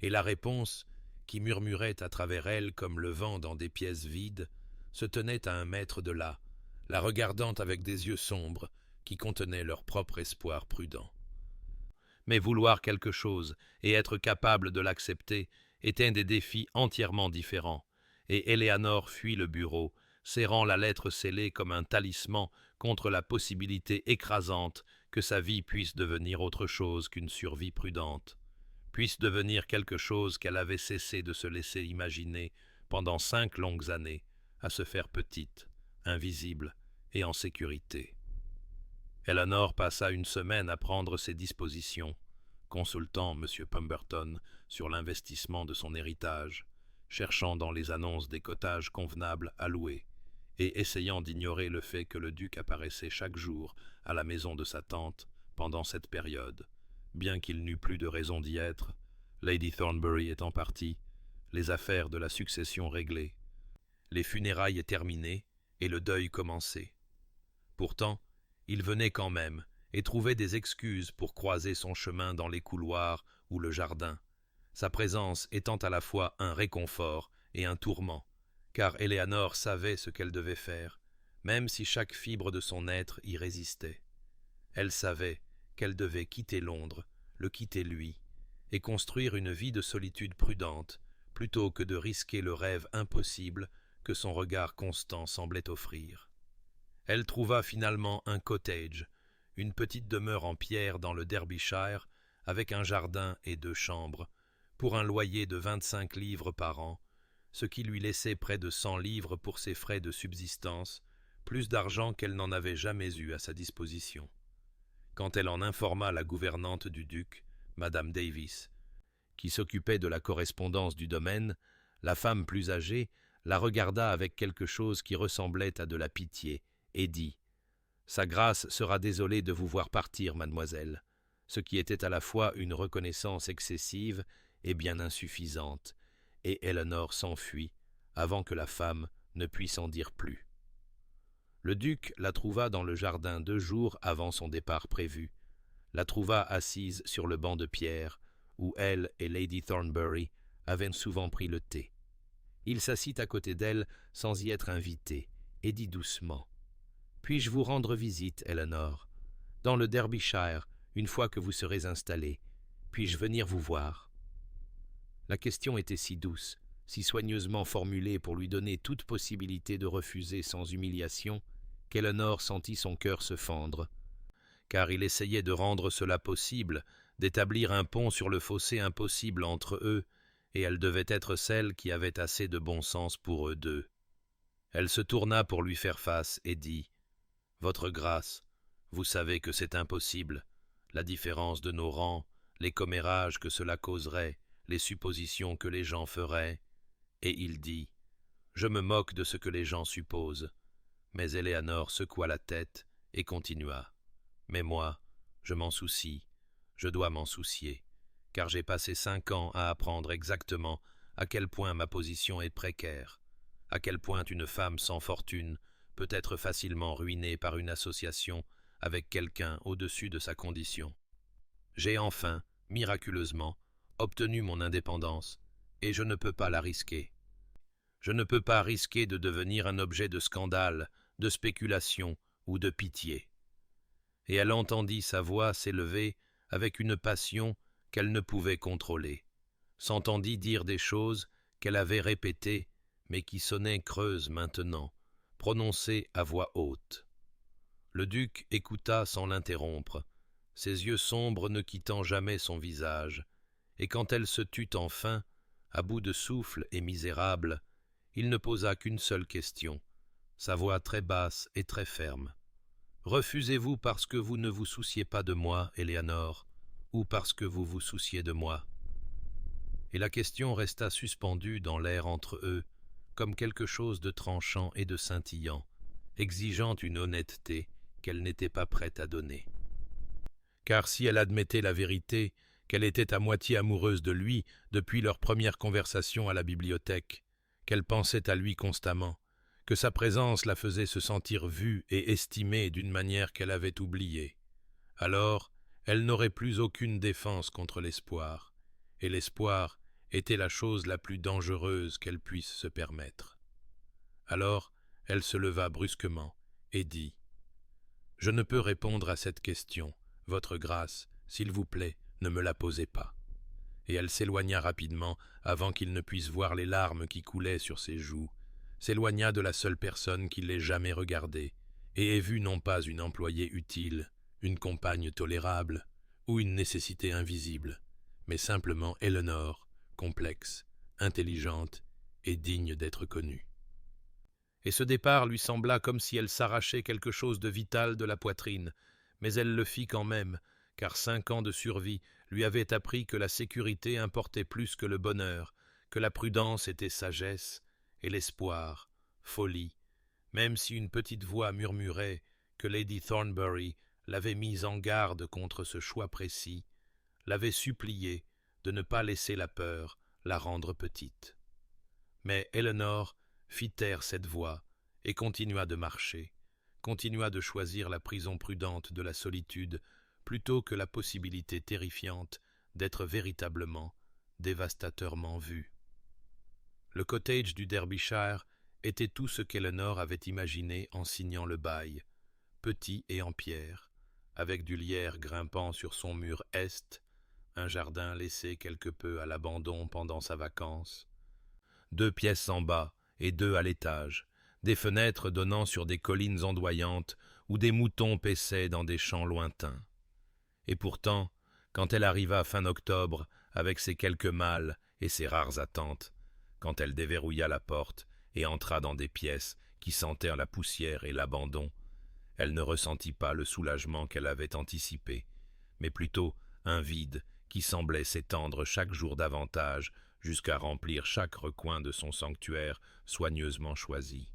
Et la réponse, qui murmurait à travers elle comme le vent dans des pièces vides, se tenait à un mètre de là, la regardant avec des yeux sombres qui contenaient leur propre espoir prudent. Mais vouloir quelque chose et être capable de l'accepter étaient des défis entièrement différents, et Eleanor fuit le bureau, serrant la lettre scellée comme un talisman contre la possibilité écrasante que sa vie puisse devenir autre chose qu'une survie prudente, puisse devenir quelque chose qu'elle avait cessé de se laisser imaginer pendant 5 longues années, à se faire petite, invisible et en sécurité. Eleanor passa une semaine à prendre ses dispositions, consultant M. Pemberton sur l'investissement de son héritage, cherchant dans les annonces des cottages convenables à louer, et essayant d'ignorer le fait que le duc apparaissait chaque jour à la maison de sa tante pendant cette période, bien qu'il n'eût plus de raison d'y être, Lady Thornbury étant partie, les affaires de la succession réglées, les funérailles terminées et le deuil commencé. Pourtant, il venait quand même et trouvait des excuses pour croiser son chemin dans les couloirs ou le jardin, sa présence étant à la fois un réconfort et un tourment, car Eleanor savait ce qu'elle devait faire, même si chaque fibre de son être y résistait. Elle savait qu'elle devait quitter Londres, le quitter lui, et construire une vie de solitude prudente, plutôt que de risquer le rêve impossible que son regard constant semblait offrir. Elle trouva finalement un cottage, une petite demeure en pierre dans le Derbyshire, avec un jardin et 2 chambres, pour un loyer de 25 livres par an, ce qui lui laissait près de 100 livres pour ses frais de subsistance, plus d'argent qu'elle n'en avait jamais eu à sa disposition. Quand elle en informa la gouvernante du duc, Madame Davis, qui s'occupait de la correspondance du domaine, la femme plus âgée la regarda avec quelque chose qui ressemblait à de la pitié, et dit « Sa grâce sera désolée de vous voir partir, mademoiselle », ce qui était à la fois une reconnaissance excessive et bien insuffisante, et Eleanor s'enfuit avant que la femme ne puisse en dire plus. Le duc la trouva dans le jardin 2 jours avant son départ prévu, la trouva assise sur le banc de pierre où elle et Lady Thornbury avaient souvent pris le thé. Il s'assit à côté d'elle sans y être invité et dit doucement « Puis-je vous rendre visite, Eleanor, dans le Derbyshire, une fois que vous serez installée? Puis-je venir vous voir ?» La question était si douce, si soigneusement formulée pour lui donner toute possibilité de refuser sans humiliation, qu'Eleanor sentit son cœur se fendre, car il essayait de rendre cela possible, d'établir un pont sur le fossé impossible entre eux, et elle devait être celle qui avait assez de bon sens pour eux deux. Elle se tourna pour lui faire face et dit « Votre grâce, vous savez que c'est impossible, la différence de nos rangs, les commérages que cela causerait, les suppositions que les gens feraient. » Et il dit « Je me moque de ce que les gens supposent. » Mais Eleanor secoua la tête et continua « Mais moi, je m'en soucie, je dois m'en soucier, car j'ai passé 5 ans à apprendre exactement à quel point ma position est précaire, à quel point une femme sans fortune peut être facilement ruinée par une association avec quelqu'un au-dessus de sa condition. J'ai enfin, miraculeusement, obtenu mon indépendance, et je ne peux pas la risquer. Je ne peux pas risquer de devenir un objet de scandale, de spéculation ou de pitié. » Et elle entendit sa voix s'élever avec une passion qu'elle ne pouvait contrôler, s'entendit dire des choses qu'elle avait répétées, mais qui sonnaient creuses maintenant, prononcées à voix haute. Le duc écouta sans l'interrompre, ses yeux sombres ne quittant jamais son visage, et quand elle se tut enfin, à bout de souffle et misérable, il ne posa qu'une seule question, sa voix très basse et très ferme. « Refusez-vous parce que vous ne vous souciez pas de moi, Éléanore, ou parce que vous vous souciez de moi ?» Et la question resta suspendue dans l'air entre eux, comme quelque chose de tranchant et de scintillant, exigeant une honnêteté qu'elle n'était pas prête à donner. Car si elle admettait la vérité, qu'elle était à moitié amoureuse de lui depuis leur première conversation à la bibliothèque, qu'elle pensait à lui constamment, que sa présence la faisait se sentir vue et estimée d'une manière qu'elle avait oubliée, alors elle n'aurait plus aucune défense contre l'espoir, et l'espoir était la chose la plus dangereuse qu'elle puisse se permettre. Alors elle se leva brusquement et dit « Je ne peux répondre à cette question, votre grâce, s'il vous plaît, ne me la posez pas. » Et elle s'éloigna rapidement avant qu'il ne puisse voir les larmes qui coulaient sur ses joues, s'éloigna de la seule personne qui l'ait jamais regardée, et ait vu non pas une employée utile, une compagne tolérable, ou une nécessité invisible, mais simplement Éléanore, complexe, intelligente et digne d'être connue. Et ce départ lui sembla comme si elle s'arrachait quelque chose de vital de la poitrine, mais elle le fit quand même, car 5 ans de survie lui avaient appris que la sécurité importait plus que le bonheur, que la prudence était sagesse, et l'espoir, folie, même si une petite voix murmurait que Lady Thornbury l'avait mise en garde contre ce choix précis, l'avait supplié de ne pas laisser la peur la rendre petite. Mais Éléanore fit taire cette voix et continua de marcher, continua de choisir la prison prudente de la solitude plutôt que la possibilité terrifiante d'être véritablement, dévastateurement vue. Le cottage du Derbyshire était tout ce qu'Éléanore avait imaginé en signant le bail, petit et en pierre, avec du lierre grimpant sur son mur est, un jardin laissé quelque peu à l'abandon pendant sa vacance, 2 pièces en bas et 2 à l'étage, des fenêtres donnant sur des collines ondoyantes où des moutons paissaient dans des champs lointains. Et pourtant, quand elle arriva fin octobre avec ses quelques malles et ses rares attentes, quand elle déverrouilla la porte et entra dans des pièces qui sentèrent la poussière et l'abandon, elle ne ressentit pas le soulagement qu'elle avait anticipé, mais plutôt un vide qui semblait s'étendre chaque jour davantage jusqu'à remplir chaque recoin de son sanctuaire soigneusement choisi.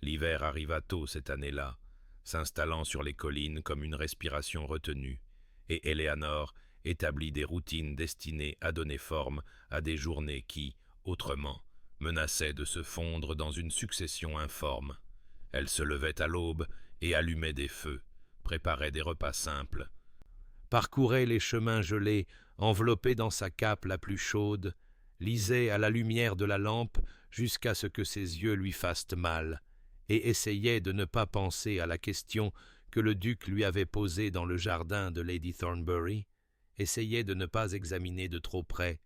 L'hiver arriva tôt cette année-là, s'installant sur les collines comme une respiration retenue, et Éléanore établit des routines destinées à donner forme à des journées qui, autrement, menaçaient de se fondre dans une succession informe. Elle se levait à l'aube et allumait des feux, préparait des repas simples, parcourait les chemins gelés, enveloppée dans sa cape la plus chaude, lisait à la lumière de la lampe jusqu'à ce que ses yeux lui fassent mal, et essayait de ne pas penser à la question que le duc lui avait posée dans le jardin de Lady Thornbury, essayait de ne pas examiner de trop près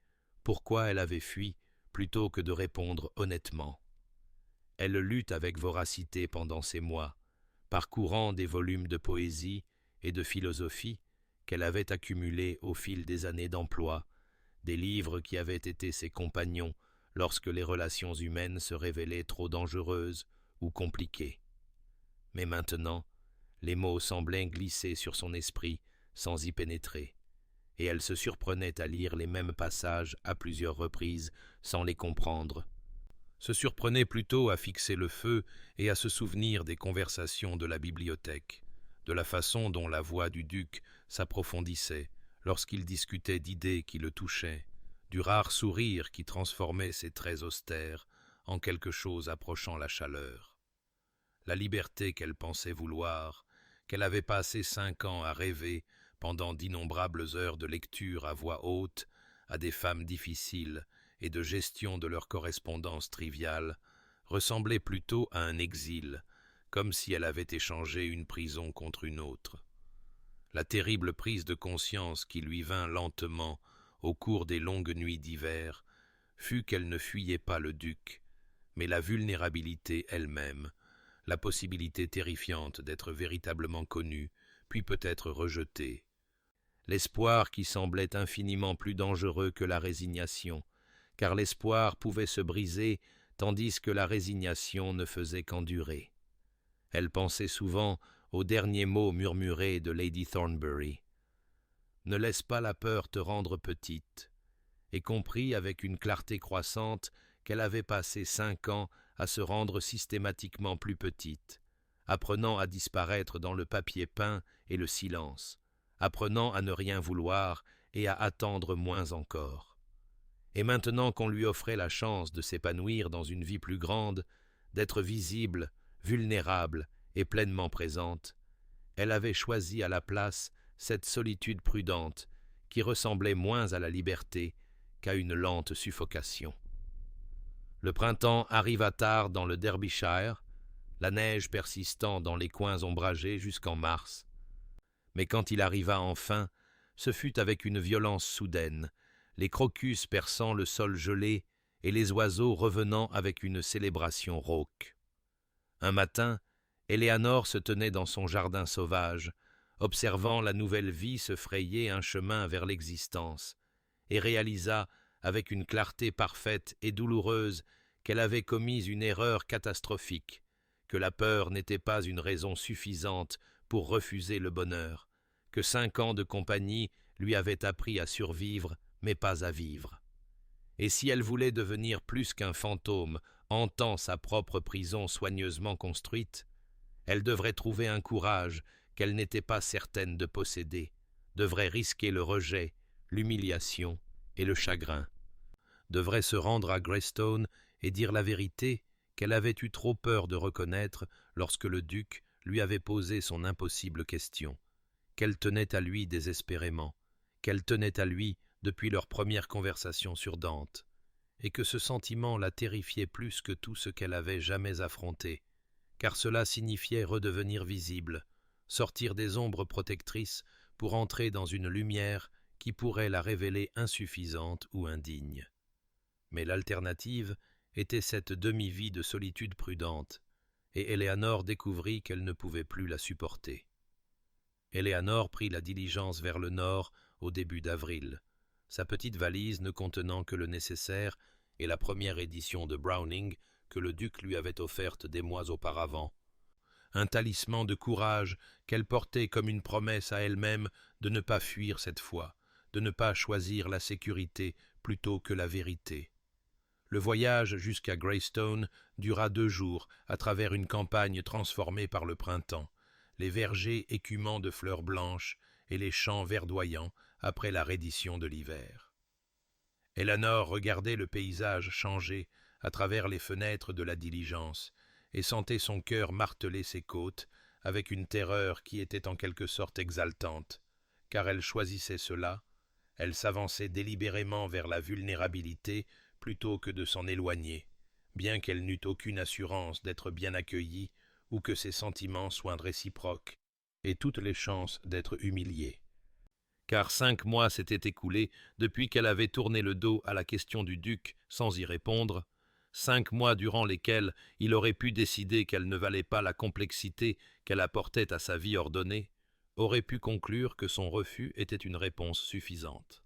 pourquoi elle avait fui plutôt que de répondre honnêtement. Elle lut avec voracité pendant ces mois, parcourant des volumes de poésie et de philosophie qu'elle avait accumulés au fil des années d'emploi, des livres qui avaient été ses compagnons lorsque les relations humaines se révélaient trop dangereuses ou compliquées. Mais maintenant, les mots semblaient glisser sur son esprit sans y pénétrer, et elle se surprenait à lire les mêmes passages à plusieurs reprises sans les comprendre, se surprenait plutôt à fixer le feu et à se souvenir des conversations de la bibliothèque, de la façon dont la voix du duc s'approfondissait lorsqu'il discutait d'idées qui le touchaient, du rare sourire qui transformait ses traits austères en quelque chose approchant la chaleur. La liberté qu'elle pensait vouloir, qu'elle avait passé 5 ans à rêver pendant d'innombrables heures de lecture à voix haute à des femmes difficiles et de gestion de leur correspondance triviale, ressemblait plutôt à un exil, comme si elle avait échangé une prison contre une autre. La terrible prise de conscience qui lui vint lentement au cours des longues nuits d'hiver fut qu'elle ne fuyait pas le duc, mais la vulnérabilité elle-même, la possibilité terrifiante d'être véritablement connue, puis peut-être rejetée. L'espoir qui semblait infiniment plus dangereux que la résignation, car l'espoir pouvait se briser tandis que la résignation ne faisait qu'endurer. Elle pensait souvent aux derniers mots murmurés de Lady Thornbury. « Ne laisse pas la peur te rendre petite », et comprit avec une clarté croissante qu'elle avait passé 5 ans à se rendre systématiquement plus petite, apprenant à disparaître dans le papier peint et le silence, apprenant à ne rien vouloir et à attendre moins encore. Et maintenant qu'on lui offrait la chance de s'épanouir dans une vie plus grande, d'être visible, vulnérable et pleinement présente, elle avait choisi à la place cette solitude prudente qui ressemblait moins à la liberté qu'à une lente suffocation. Le printemps arriva tard dans le Derbyshire, la neige persistant dans les coins ombragés jusqu'en mars. Mais quand il arriva enfin, ce fut avec une violence soudaine, les crocus perçant le sol gelé et les oiseaux revenant avec une célébration rauque. Un matin, Éléanore se tenait dans son jardin sauvage, observant la nouvelle vie se frayer un chemin vers l'existence, et réalisa, avec une clarté parfaite et douloureuse, qu'elle avait commis une erreur catastrophique, que la peur n'était pas une raison suffisante pour refuser le bonheur, que 5 ans de compagnie lui avaient appris à survivre, mais pas à vivre. Et si elle voulait devenir plus qu'un fantôme hantant sa propre prison soigneusement construite, elle devrait trouver un courage qu'elle n'était pas certaine de posséder, devrait risquer le rejet, l'humiliation et le chagrin, devrait se rendre à Greystone et dire la vérité qu'elle avait eu trop peur de reconnaître lorsque le duc lui avait posé son impossible question, qu'elle tenait à lui désespérément, qu'elle tenait à lui depuis leur première conversation sur Dante, et que ce sentiment la terrifiait plus que tout ce qu'elle avait jamais affronté, car cela signifiait redevenir visible, sortir des ombres protectrices pour entrer dans une lumière qui pourrait la révéler insuffisante ou indigne. Mais l'alternative était cette demi-vie de solitude prudente, et Éléanore découvrit qu'elle ne pouvait plus la supporter. Éléanore prit la diligence vers le nord au début d'avril, sa petite valise ne contenant que le nécessaire et la première édition de Browning que le duc lui avait offerte des mois auparavant, un talisman de courage qu'elle portait comme une promesse à elle-même de ne pas fuir cette fois, de ne pas choisir la sécurité plutôt que la vérité. Le voyage jusqu'à Greystone dura 2 jours à travers une campagne transformée par le printemps, les vergers écumants de fleurs blanches et les champs verdoyants après la reddition de l'hiver. Éléanore regardait le paysage changer à travers les fenêtres de la diligence et sentait son cœur marteler ses côtes avec une terreur qui était en quelque sorte exaltante, car elle choisissait cela, elle s'avançait délibérément vers la vulnérabilité plutôt que de s'en éloigner, bien qu'elle n'eût aucune assurance d'être bien accueillie ou que ses sentiments soient réciproques, et toutes les chances d'être humiliée. Car 5 mois s'étaient écoulés depuis qu'elle avait tourné le dos à la question du duc sans y répondre, 5 mois durant lesquels il aurait pu décider qu'elle ne valait pas la complexité qu'elle apportait à sa vie ordonnée, aurait pu conclure que son refus était une réponse suffisante.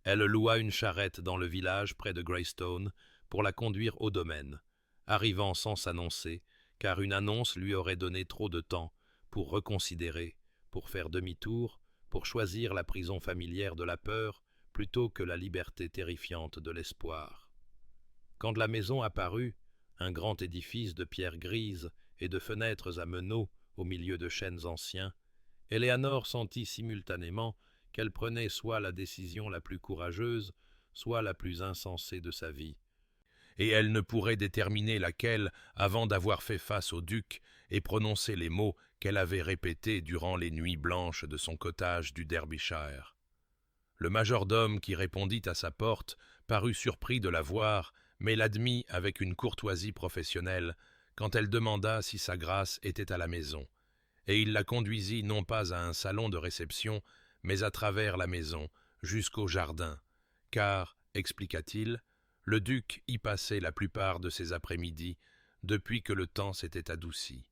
Elle loua une charrette dans le village près de Greystone pour la conduire au domaine, arrivant sans s'annoncer, car une annonce lui aurait donné trop de temps pour reconsidérer, pour faire demi-tour, pour choisir la prison familière de la peur plutôt que la liberté terrifiante de l'espoir. Quand la maison apparut, un grand édifice de pierre grise et de fenêtres à meneaux au milieu de chênes anciens, Éléanore sentit simultanément qu'elle prenait soit la décision la plus courageuse, soit la plus insensée de sa vie. Et elle ne pourrait déterminer laquelle avant d'avoir fait face au duc et prononcé les mots qu'elle avait répétés durant les nuits blanches de son cottage du Derbyshire. Le majordome qui répondit à sa porte parut surpris de la voir, mais l'admit avec une courtoisie professionnelle quand elle demanda si sa grâce était à la maison, et il la conduisit non pas à un salon de réception, mais à travers la maison, jusqu'au jardin, car, expliqua-t-il, le duc y passait la plupart de ses après-midi depuis que le temps s'était adouci.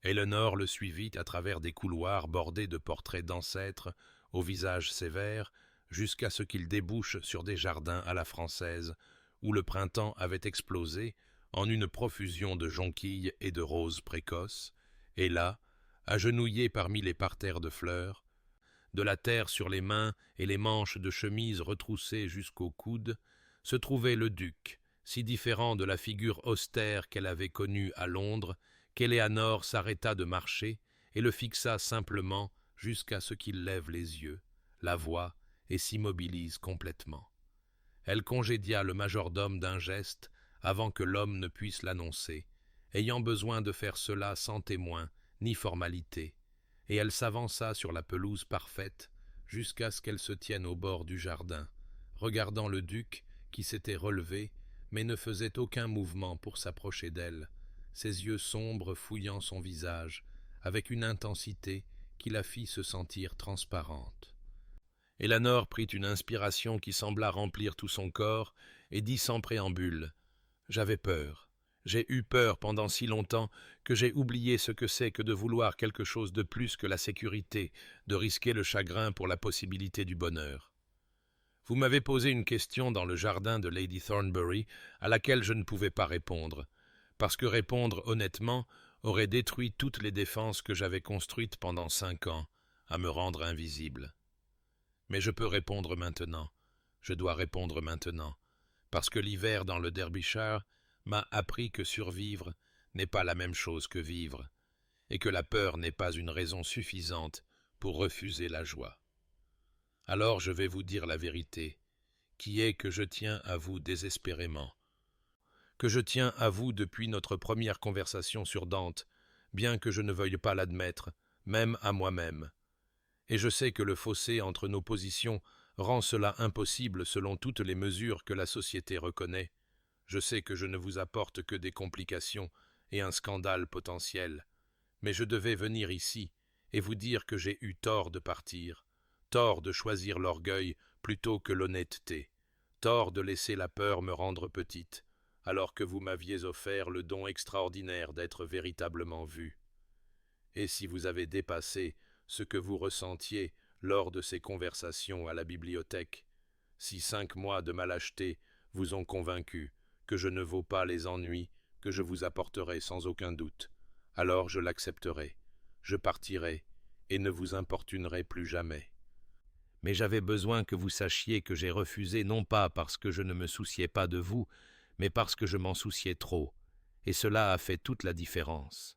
Éléonore le suivit à travers des couloirs bordés de portraits d'ancêtres au visage sévère, jusqu'à ce qu'il débouche sur des jardins à la française, où le printemps avait explosé en une profusion de jonquilles et de roses précoces, et là, agenouillé parmi les parterres de fleurs, de la terre sur les mains et les manches de chemise retroussées jusqu'aux coudes, se trouvait le duc, si différent de la figure austère qu'elle avait connue à Londres, qu'Éléanore s'arrêta de marcher et le fixa simplement jusqu'à ce qu'il lève les yeux, la voix et s'immobilise complètement. Elle congédia le majordome d'un geste avant que l'homme ne puisse l'annoncer, ayant besoin de faire cela sans témoin ni formalité, et elle s'avança sur la pelouse parfaite jusqu'à ce qu'elle se tienne au bord du jardin, regardant le duc qui s'était relevé mais ne faisait aucun mouvement pour s'approcher d'elle, ses yeux sombres fouillant son visage avec une intensité qui la fit se sentir transparente. Éléonore prit une inspiration qui sembla remplir tout son corps et dit sans préambule : « J'avais peur. J'ai eu peur pendant si longtemps que j'ai oublié ce que c'est que de vouloir quelque chose de plus que la sécurité, de risquer le chagrin pour la possibilité du bonheur. Vous m'avez posé une question dans le jardin de Lady Thornbury à laquelle je ne pouvais pas répondre, parce que répondre honnêtement aurait détruit toutes les défenses que j'avais construites pendant 5 ans, à me rendre invisible. Mais je peux répondre maintenant, je dois répondre maintenant, parce que l'hiver dans le Derbyshire m'a appris que survivre n'est pas la même chose que vivre, et que la peur n'est pas une raison suffisante pour refuser la joie. Alors je vais vous dire la vérité, qui est que je tiens à vous désespérément, que je tiens à vous depuis notre première conversation sur Dante, bien que je ne veuille pas l'admettre, même à moi-même. Et je sais que le fossé entre nos positions rend cela impossible selon toutes les mesures que la société reconnaît. Je sais que je ne vous apporte que des complications et un scandale potentiel, mais je devais venir ici et vous dire que j'ai eu tort de partir, tort de choisir l'orgueil plutôt que l'honnêteté, tort de laisser la peur me rendre petite, alors que vous m'aviez offert le don extraordinaire d'être véritablement vu. Et si vous avez dépassé ce que vous ressentiez lors de ces conversations à la bibliothèque, si 5 mois de ma lâcheté vous ont convaincu que je ne vaux pas les ennuis que je vous apporterai sans aucun doute, alors je l'accepterai, je partirai et ne vous importunerai plus jamais. Mais j'avais besoin que vous sachiez que j'ai refusé non pas parce que je ne me souciais pas de vous, mais parce que je m'en souciais trop, et cela a fait toute la différence. »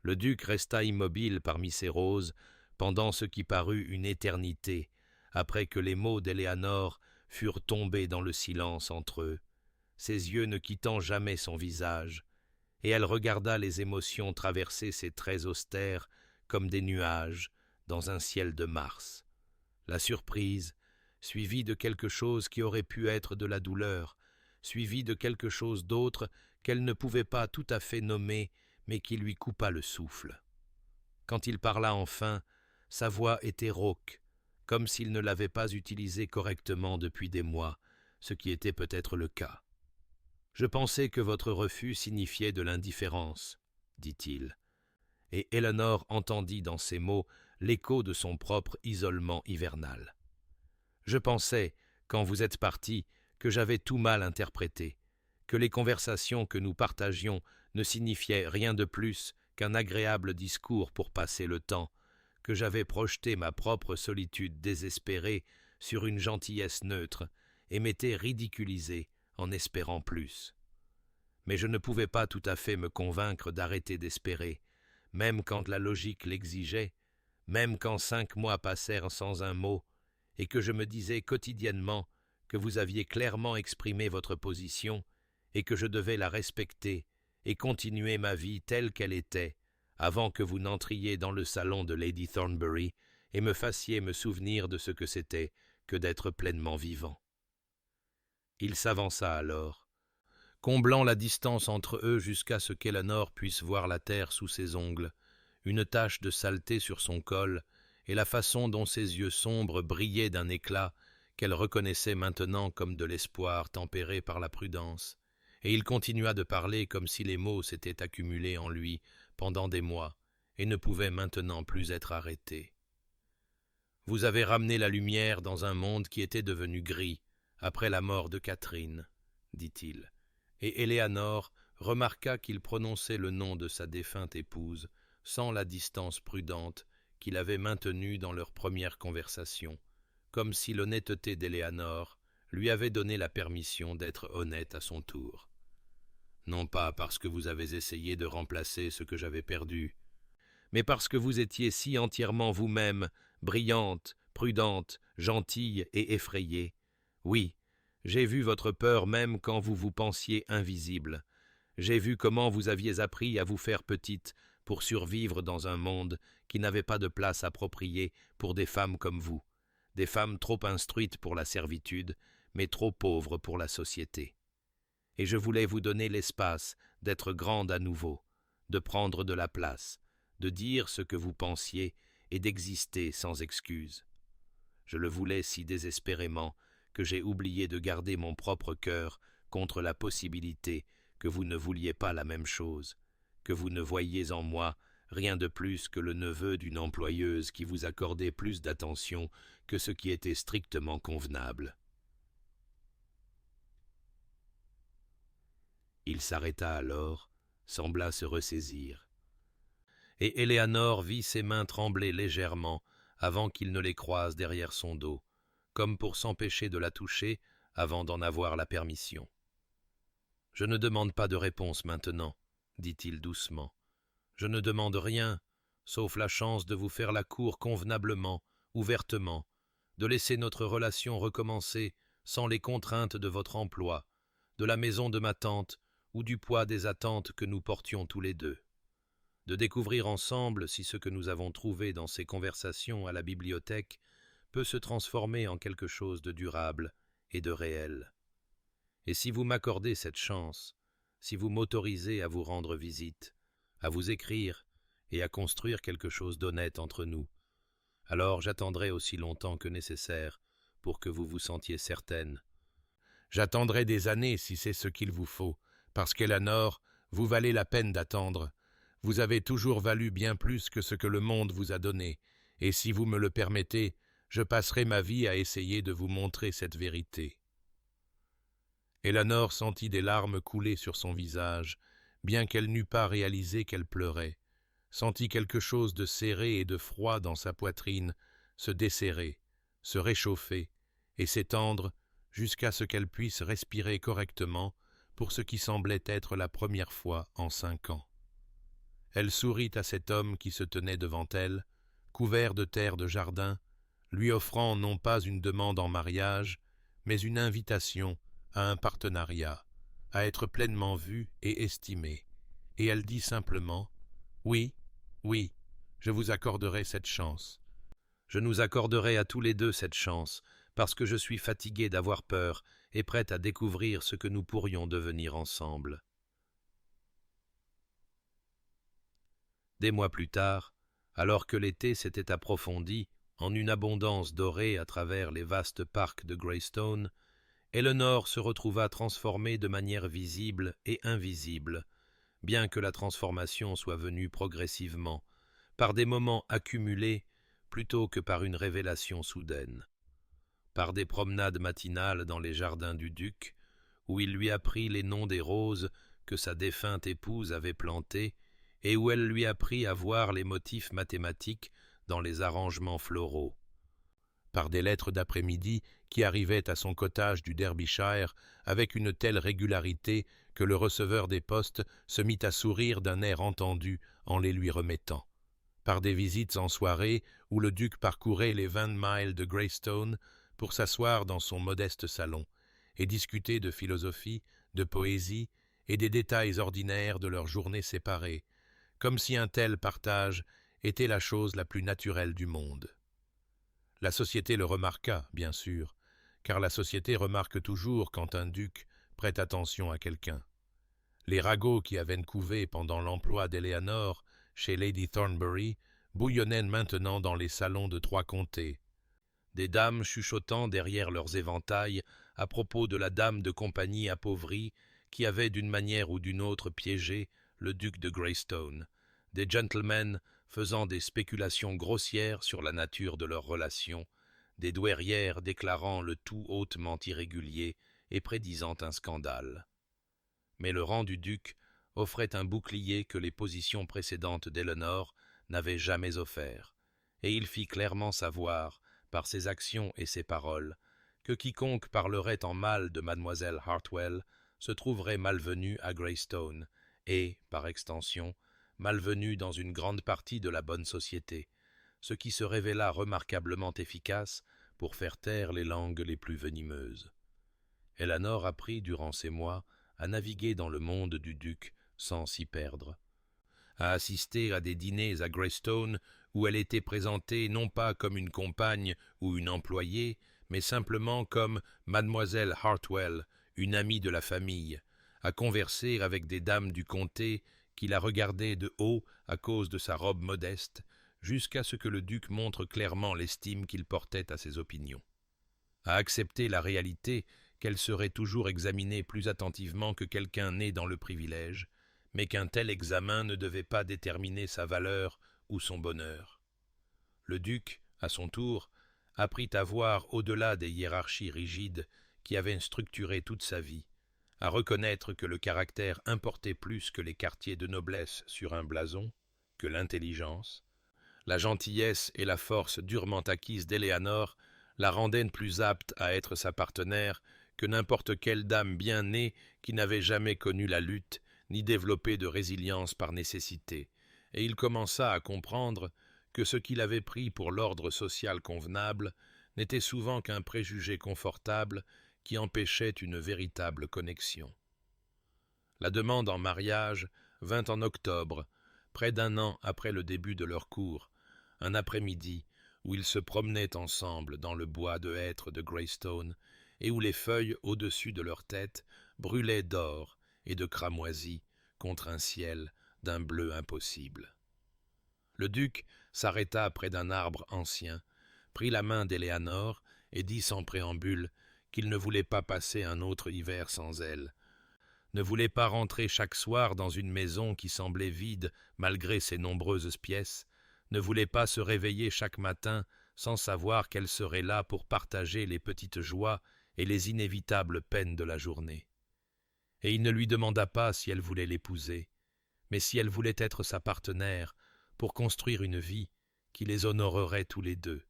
Le duc resta immobile parmi ces roses pendant ce qui parut une éternité, après que les mots d'Éléanore furent tombés dans le silence entre eux, ses yeux ne quittant jamais son visage, et elle regarda les émotions traverser ses traits austères comme des nuages dans un ciel de mars. La surprise, suivie de quelque chose qui aurait pu être de la douleur, suivie de quelque chose d'autre qu'elle ne pouvait pas tout à fait nommer, mais qui lui coupa le souffle. Quand il parla enfin, sa voix était rauque, comme s'il ne l'avait pas utilisée correctement depuis des mois, ce qui était peut-être le cas. « Je pensais que votre refus signifiait de l'indifférence, » dit-il, et Éléonore entendit dans ces mots l'écho de son propre isolement hivernal. « Je pensais, quand vous êtes parti, que j'avais tout mal interprété, que les conversations que nous partagions ne signifiaient rien de plus qu'un agréable discours pour passer le temps, que j'avais projeté ma propre solitude désespérée sur une gentillesse neutre et m'étais ridiculisé en espérant plus. Mais je ne pouvais pas tout à fait me convaincre d'arrêter d'espérer, même quand la logique l'exigeait, même quand 5 mois passèrent sans un mot, et que je me disais quotidiennement que vous aviez clairement exprimé votre position et que je devais la respecter et continuer ma vie telle qu'elle était, avant que vous n'entriez dans le salon de Lady Thornbury et me fassiez me souvenir de ce que c'était que d'être pleinement vivant. » Il s'avança alors, comblant la distance entre eux jusqu'à ce qu'Eleanor puisse voir la terre sous ses ongles, une tache de saleté sur son col, et la façon dont ses yeux sombres brillaient d'un éclat qu'elle reconnaissait maintenant comme de l'espoir tempéré par la prudence. Et il continua de parler comme si les mots s'étaient accumulés en lui pendant des mois et ne pouvaient maintenant plus être arrêtés. Vous avez ramené la lumière dans un monde qui était devenu gris après la mort de Catherine, dit-il, et Éléanore remarqua qu'il prononçait le nom de sa défunte épouse sans la distance prudente qu'il avait maintenue dans leur première conversation, comme si l'honnêteté d'Éléanore lui avait donné la permission d'être honnête à son tour. Non pas parce que vous avez essayé de remplacer ce que j'avais perdu, mais parce que vous étiez si entièrement vous-même, brillante, prudente, gentille et effrayée. Oui, j'ai vu votre peur même quand vous vous pensiez invisible. J'ai vu comment vous aviez appris à vous faire petite pour survivre dans un monde qui n'avait pas de place appropriée pour des femmes comme vous, des femmes trop instruites pour la servitude, mais trop pauvres pour la société. Et je voulais vous donner l'espace d'être grande à nouveau, de prendre de la place, de dire ce que vous pensiez et d'exister sans excuse. Je le voulais si désespérément que j'ai oublié de garder mon propre cœur contre la possibilité que vous ne vouliez pas la même chose, que vous ne voyiez en moi rien de plus que le neveu d'une employeuse qui vous accordait plus d'attention que ce qui était strictement convenable. Il s'arrêta alors, sembla se ressaisir. Et Éléanore vit ses mains trembler légèrement avant qu'il ne les croise derrière son dos, comme pour s'empêcher de la toucher avant d'en avoir la permission. « Je ne demande pas de réponse maintenant, » dit-il doucement. « Je ne demande rien, sauf la chance de vous faire la cour convenablement, ouvertement, de laisser notre relation recommencer sans les contraintes de votre emploi, de la maison de ma tante ou du poids des attentes que nous portions tous les deux. De découvrir ensemble si ce que nous avons trouvé dans ces conversations à la bibliothèque peut se transformer en quelque chose de durable et de réel. Et si vous m'accordez cette chance, si vous m'autorisez à vous rendre visite, à vous écrire et à construire quelque chose d'honnête entre nous, alors j'attendrai aussi longtemps que nécessaire pour que vous vous sentiez certaine. J'attendrai des années si c'est ce qu'il vous faut, parce qu'Éléanore, vous valez la peine d'attendre. Vous avez toujours valu bien plus que ce que le monde vous a donné, et si vous me le permettez, je passerai ma vie à essayer de vous montrer cette vérité. » Éléanore sentit des larmes couler sur son visage, bien qu'elle n'eût pas réalisé qu'elle pleurait, sentit quelque chose de serré et de froid dans sa poitrine se desserrer, se réchauffer et s'étendre jusqu'à ce qu'elle puisse respirer correctement pour ce qui semblait être la première fois en 5 ans. Elle sourit à cet homme qui se tenait devant elle, couvert de terre de jardin, lui offrant non pas une demande en mariage, mais une invitation à un partenariat, à être pleinement vue et estimée. Et elle dit simplement « Oui, oui, je vous accorderai cette chance. Je nous accorderai à tous les deux cette chance, parce que je suis fatiguée d'avoir peur et prête à découvrir ce que nous pourrions devenir ensemble. » Des mois plus tard, alors que l'été s'était approfondi en une abondance dorée à travers les vastes parcs de Greystone, Éléanore se retrouva transformée de manière visible et invisible, bien que la transformation soit venue progressivement, par des moments accumulés plutôt que par une révélation soudaine. Par des promenades matinales dans les jardins du duc, où il lui apprit les noms des roses que sa défunte épouse avait plantées, et où elle lui apprit à voir les motifs mathématiques dans les arrangements floraux. Par des lettres d'après-midi qui arrivaient à son cottage du Derbyshire avec une telle régularité que le receveur des postes se mit à sourire d'un air entendu en les lui remettant. Par des visites en soirée où le duc parcourait les 20 miles de Greystone pour s'asseoir dans son modeste salon et discuter de philosophie, de poésie et des détails ordinaires de leurs journées séparées, comme si un tel partage était la chose la plus naturelle du monde. La société le remarqua, bien sûr, car la société remarque toujours quand un duc prête attention à quelqu'un. Les ragots qui avaient couvé pendant l'emploi d'Éléanore chez Lady Thornbury bouillonnaient maintenant dans les salons de trois comtés. Des dames chuchotant derrière leurs éventails à propos de la dame de compagnie appauvrie qui avait d'une manière ou d'une autre piégé le duc de Greystone, des gentlemen faisant des spéculations grossières sur la nature de leurs relations, des douairières déclarant le tout hautement irrégulier et prédisant un scandale. Mais le rang du duc offrait un bouclier que les positions précédentes d'Éléanore n'avaient jamais offert, et il fit clairement savoir, par ses actions et ses paroles, que quiconque parlerait en mal de mademoiselle Hartwell se trouverait malvenu à Greystone et, par extension, malvenu dans une grande partie de la bonne société, ce qui se révéla remarquablement efficace pour faire taire les langues les plus venimeuses. Éléanore apprit durant ces mois à naviguer dans le monde du duc sans s'y perdre, à assister à des dîners à Greystone où elle était présentée non pas comme une compagne ou une employée, mais simplement comme mademoiselle Hartwell, une amie de la famille, à converser avec des dames du comté qui la regardaient de haut à cause de sa robe modeste, jusqu'à ce que le duc montre clairement l'estime qu'il portait à ses opinions, à accepter la réalité qu'elle serait toujours examinée plus attentivement que quelqu'un né dans le privilège, mais qu'un tel examen ne devait pas déterminer sa valeur ou son bonheur. Le duc, à son tour, apprit à voir au-delà des hiérarchies rigides qui avaient structuré toute sa vie, à reconnaître que le caractère importait plus que les quartiers de noblesse sur un blason, que l'intelligence, la gentillesse et la force durement acquises d'Éléanore la rendaient plus apte à être sa partenaire que n'importe quelle dame bien née qui n'avait jamais connu la lutte ni développé de résilience par nécessité, et il commença à comprendre que ce qu'il avait pris pour l'ordre social convenable n'était souvent qu'un préjugé confortable qui empêchait une véritable connexion. La demande en mariage vint en octobre, près d'un an après le début de leur cours, un après-midi où ils se promenaient ensemble dans le bois de hêtres de Greystone et où les feuilles au-dessus de leur tête brûlaient d'or et de cramoisi contre un ciel d'un bleu impossible. Le duc s'arrêta près d'un arbre ancien, prit la main d'Éléanore et dit sans préambule qu'il ne voulait pas passer un autre hiver sans elle, ne voulait pas rentrer chaque soir dans une maison qui semblait vide malgré ses nombreuses pièces, ne voulait pas se réveiller chaque matin sans savoir qu'elle serait là pour partager les petites joies et les inévitables peines de la journée. Et il ne lui demanda pas si elle voulait l'épouser, mais si elle voulait être sa partenaire pour construire une vie qui les honorerait tous les deux,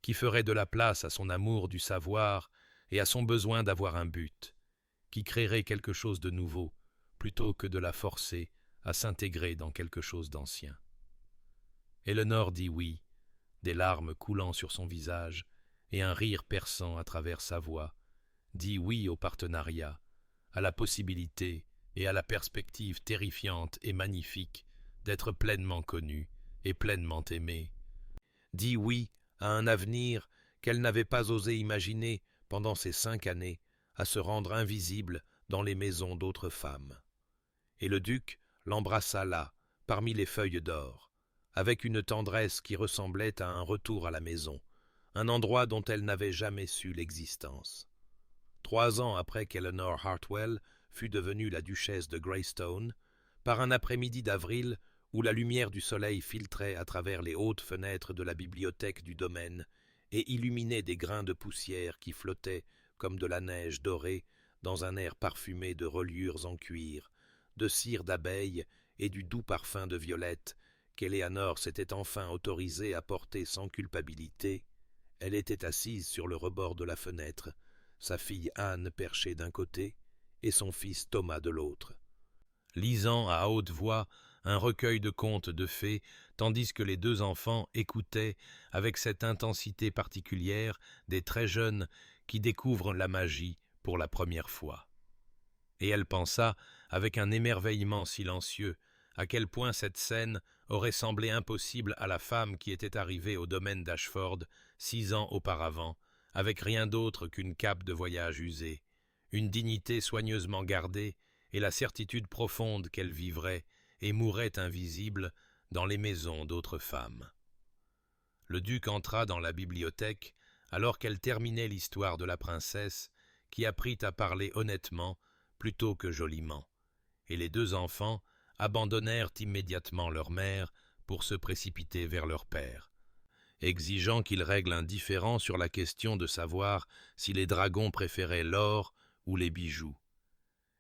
qui ferait de la place à son amour du savoir et à son besoin d'avoir un but, qui créerait quelque chose de nouveau, plutôt que de la forcer à s'intégrer dans quelque chose d'ancien. Éléanore dit oui, des larmes coulant sur son visage et un rire perçant à travers sa voix, dit oui au partenariat, à la possibilité et à la perspective terrifiante et magnifique d'être pleinement connue et pleinement aimée, dit oui à un avenir qu'elle n'avait pas osé imaginer pendant ces 5 années à se rendre invisible dans les maisons d'autres femmes. Et le duc l'embrassa là, parmi les feuilles d'or, avec une tendresse qui ressemblait à un retour à la maison, un endroit dont elle n'avait jamais su l'existence. 3 ans après qu'Éléanore Hartwell fut devenue la duchesse de Greystone, par un après-midi d'avril où la lumière du soleil filtrait à travers les hautes fenêtres de la bibliothèque du domaine et illuminait des grains de poussière qui flottaient comme de la neige dorée dans un air parfumé de reliures en cuir, de cire d'abeille et du doux parfum de violette qu'Éléanore s'était enfin autorisée à porter sans culpabilité, elle était assise sur le rebord de la fenêtre, sa fille Anne perchée d'un côté et son fils Thomas de l'autre, lisant à haute voix un recueil de contes de fées, tandis que les 2 enfants écoutaient avec cette intensité particulière des très jeunes qui découvrent la magie pour la première fois. Et elle pensa, avec un émerveillement silencieux, à quel point cette scène aurait semblé impossible à la femme qui était arrivée au domaine d'Ashford 6 ans auparavant, avec rien d'autre qu'une cape de voyage usée, une dignité soigneusement gardée et la certitude profonde qu'elle vivrait et mourrait invisible dans les maisons d'autres femmes. Le duc entra dans la bibliothèque alors qu'elle terminait l'histoire de la princesse, qui apprit à parler honnêtement plutôt que joliment, et les deux enfants abandonnèrent immédiatement leur mère pour se précipiter vers leur père, exigeant qu'il règle un différend sur la question de savoir si les dragons préféraient l'or ou les bijoux.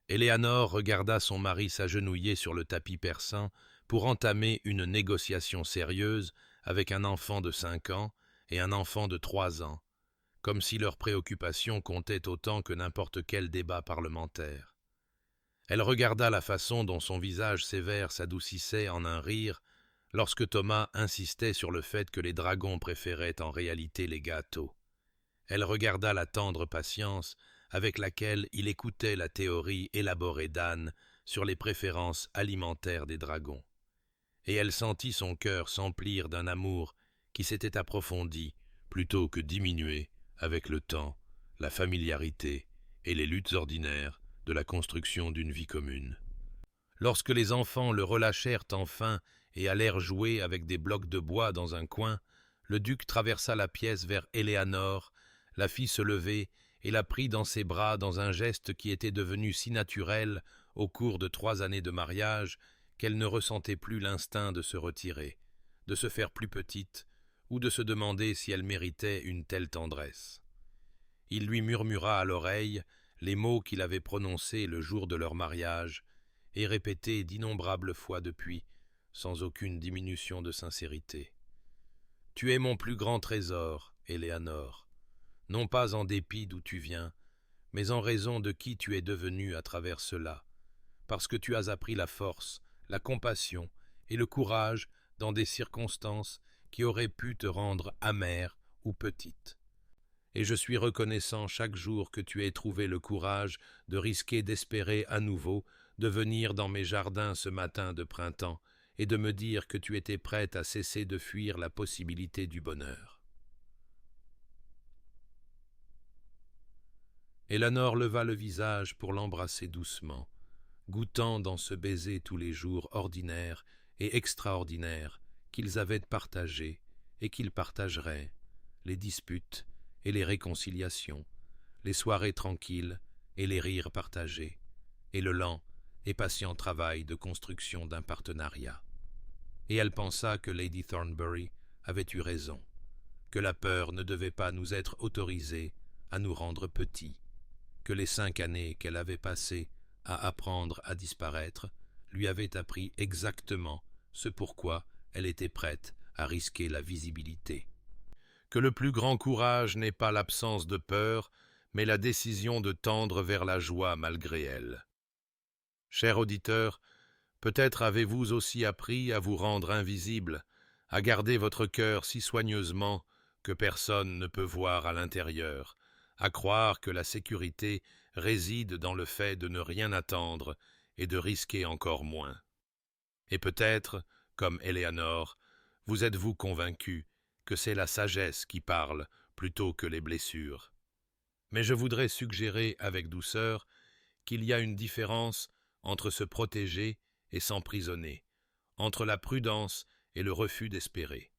Éléanore regarda son mari s'agenouiller sur le tapis persan pour entamer une négociation sérieuse avec un enfant de 5 ans et un enfant de 3 ans, comme si leurs préoccupations comptaient autant que n'importe quel débat parlementaire. Elle regarda la façon dont son visage sévère s'adoucissait en un rire lorsque Thomas insistait sur le fait que les dragons préféraient en réalité les gâteaux. Elle regarda la tendre patience avec laquelle il écoutait la théorie élaborée d'Anne sur les préférences alimentaires des dragons. Et elle sentit son cœur s'emplir d'un amour qui s'était approfondi plutôt que diminué avec le temps, la familiarité et les luttes ordinaires de la construction d'une vie commune. Lorsque les enfants le relâchèrent enfin et allèrent jouer avec des blocs de bois dans un coin, le duc traversa la pièce vers Éléanore, la fit se lever et la prit dans ses bras dans un geste qui était devenu si naturel au cours de 3 années de mariage qu'elle ne ressentait plus l'instinct de se retirer, de se faire plus petite ou de se demander si elle méritait une telle tendresse. Il lui murmura à l'oreille les mots qu'il avait prononcés le jour de leur mariage et répétés d'innombrables fois depuis, sans aucune diminution de sincérité. « Tu es mon plus grand trésor, Éléanore, non pas en dépit d'où tu viens, mais en raison de qui tu es devenue à travers cela, parce que tu as appris la force, la compassion et le courage dans des circonstances qui auraient pu te rendre amère ou petite. Et je suis reconnaissant chaque jour que tu aies trouvé le courage de risquer d'espérer à nouveau de venir dans mes jardins ce matin de printemps et de me dire que tu étais prête à cesser de fuir la possibilité du bonheur. » Éléanore leva le visage pour l'embrasser doucement, goûtant dans ce baiser tous les jours ordinaires et extraordinaires qu'ils avaient partagés et qu'ils partageraient, les disputes et les réconciliations, les soirées tranquilles et les rires partagés, et le lent et patient travail de construction d'un partenariat. Et elle pensa que Lady Thornbury avait eu raison, que la peur ne devait pas nous être autorisée à nous rendre petits, que les 5 années qu'elle avait passées à apprendre à disparaître lui avaient appris exactement ce pourquoi elle était prête à risquer la visibilité. Que le plus grand courage n'est pas l'absence de peur, mais la décision de tendre vers la joie malgré elle. Cher auditeur, peut-être avez-vous aussi appris à vous rendre invisible, à garder votre cœur si soigneusement que personne ne peut voir à l'intérieur, à croire que la sécurité réside dans le fait de ne rien attendre et de risquer encore moins. Et peut-être, comme Éléanore, vous êtes-vous convaincu que c'est la sagesse qui parle plutôt que les blessures. Mais je voudrais suggérer avec douceur qu'il y a une différence entre se protéger et s'emprisonner, entre la prudence et le refus d'espérer,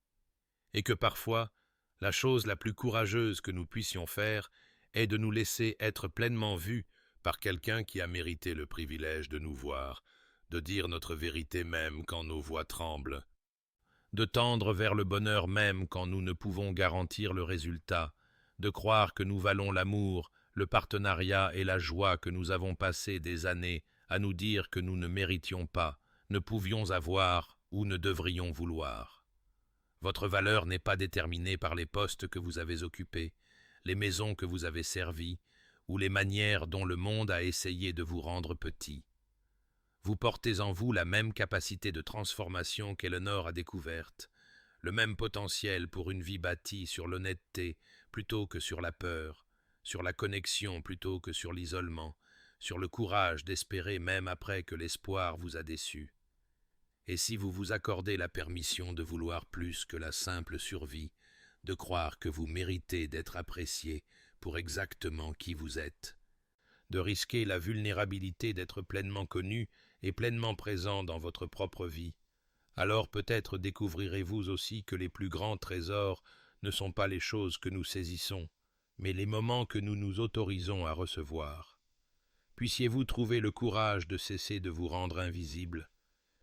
et que parfois, la chose la plus courageuse que nous puissions faire est de nous laisser être pleinement vus par quelqu'un qui a mérité le privilège de nous voir, de dire notre vérité même quand nos voix tremblent, de tendre vers le bonheur même quand nous ne pouvons garantir le résultat, de croire que nous valons l'amour, le partenariat et la joie que nous avons passé des années à nous dire que nous ne méritions pas, ne pouvions avoir ou ne devrions vouloir. Votre valeur n'est pas déterminée par les postes que vous avez occupés, les maisons que vous avez servies, ou les manières dont le monde a essayé de vous rendre petit. Vous portez en vous la même capacité de transformation qu'Éléanore a découverte, le même potentiel pour une vie bâtie sur l'honnêteté plutôt que sur la peur, sur la connexion plutôt que sur l'isolement, sur le courage d'espérer même après que l'espoir vous a déçu. Et si vous vous accordez la permission de vouloir plus que la simple survie, de croire que vous méritez d'être apprécié pour exactement qui vous êtes, de risquer la vulnérabilité d'être pleinement connu et pleinement présent dans votre propre vie. Alors peut-être découvrirez-vous aussi que les plus grands trésors ne sont pas les choses que nous saisissons, mais les moments que nous nous autorisons à recevoir. Puissiez-vous trouver le courage de cesser de vous rendre invisible.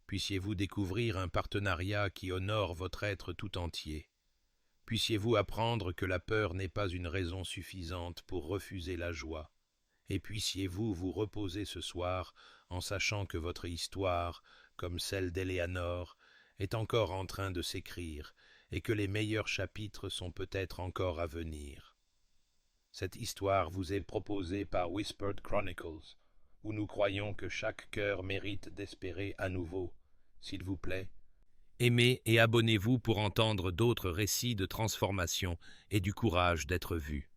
Puissiez-vous découvrir un partenariat qui honore votre être tout entier. Puissiez-vous apprendre que la peur n'est pas une raison suffisante pour refuser la joie. Et puissiez-vous vous reposer ce soir en sachant que votre histoire, comme celle d'Éléanore, est encore en train de s'écrire et que les meilleurs chapitres sont peut-être encore à venir. Cette histoire vous est proposée par Whispered Chronicles, où nous croyons que chaque cœur mérite d'espérer à nouveau. S'il vous plaît, aimez et abonnez-vous pour entendre d'autres récits de transformation et du courage d'être vu.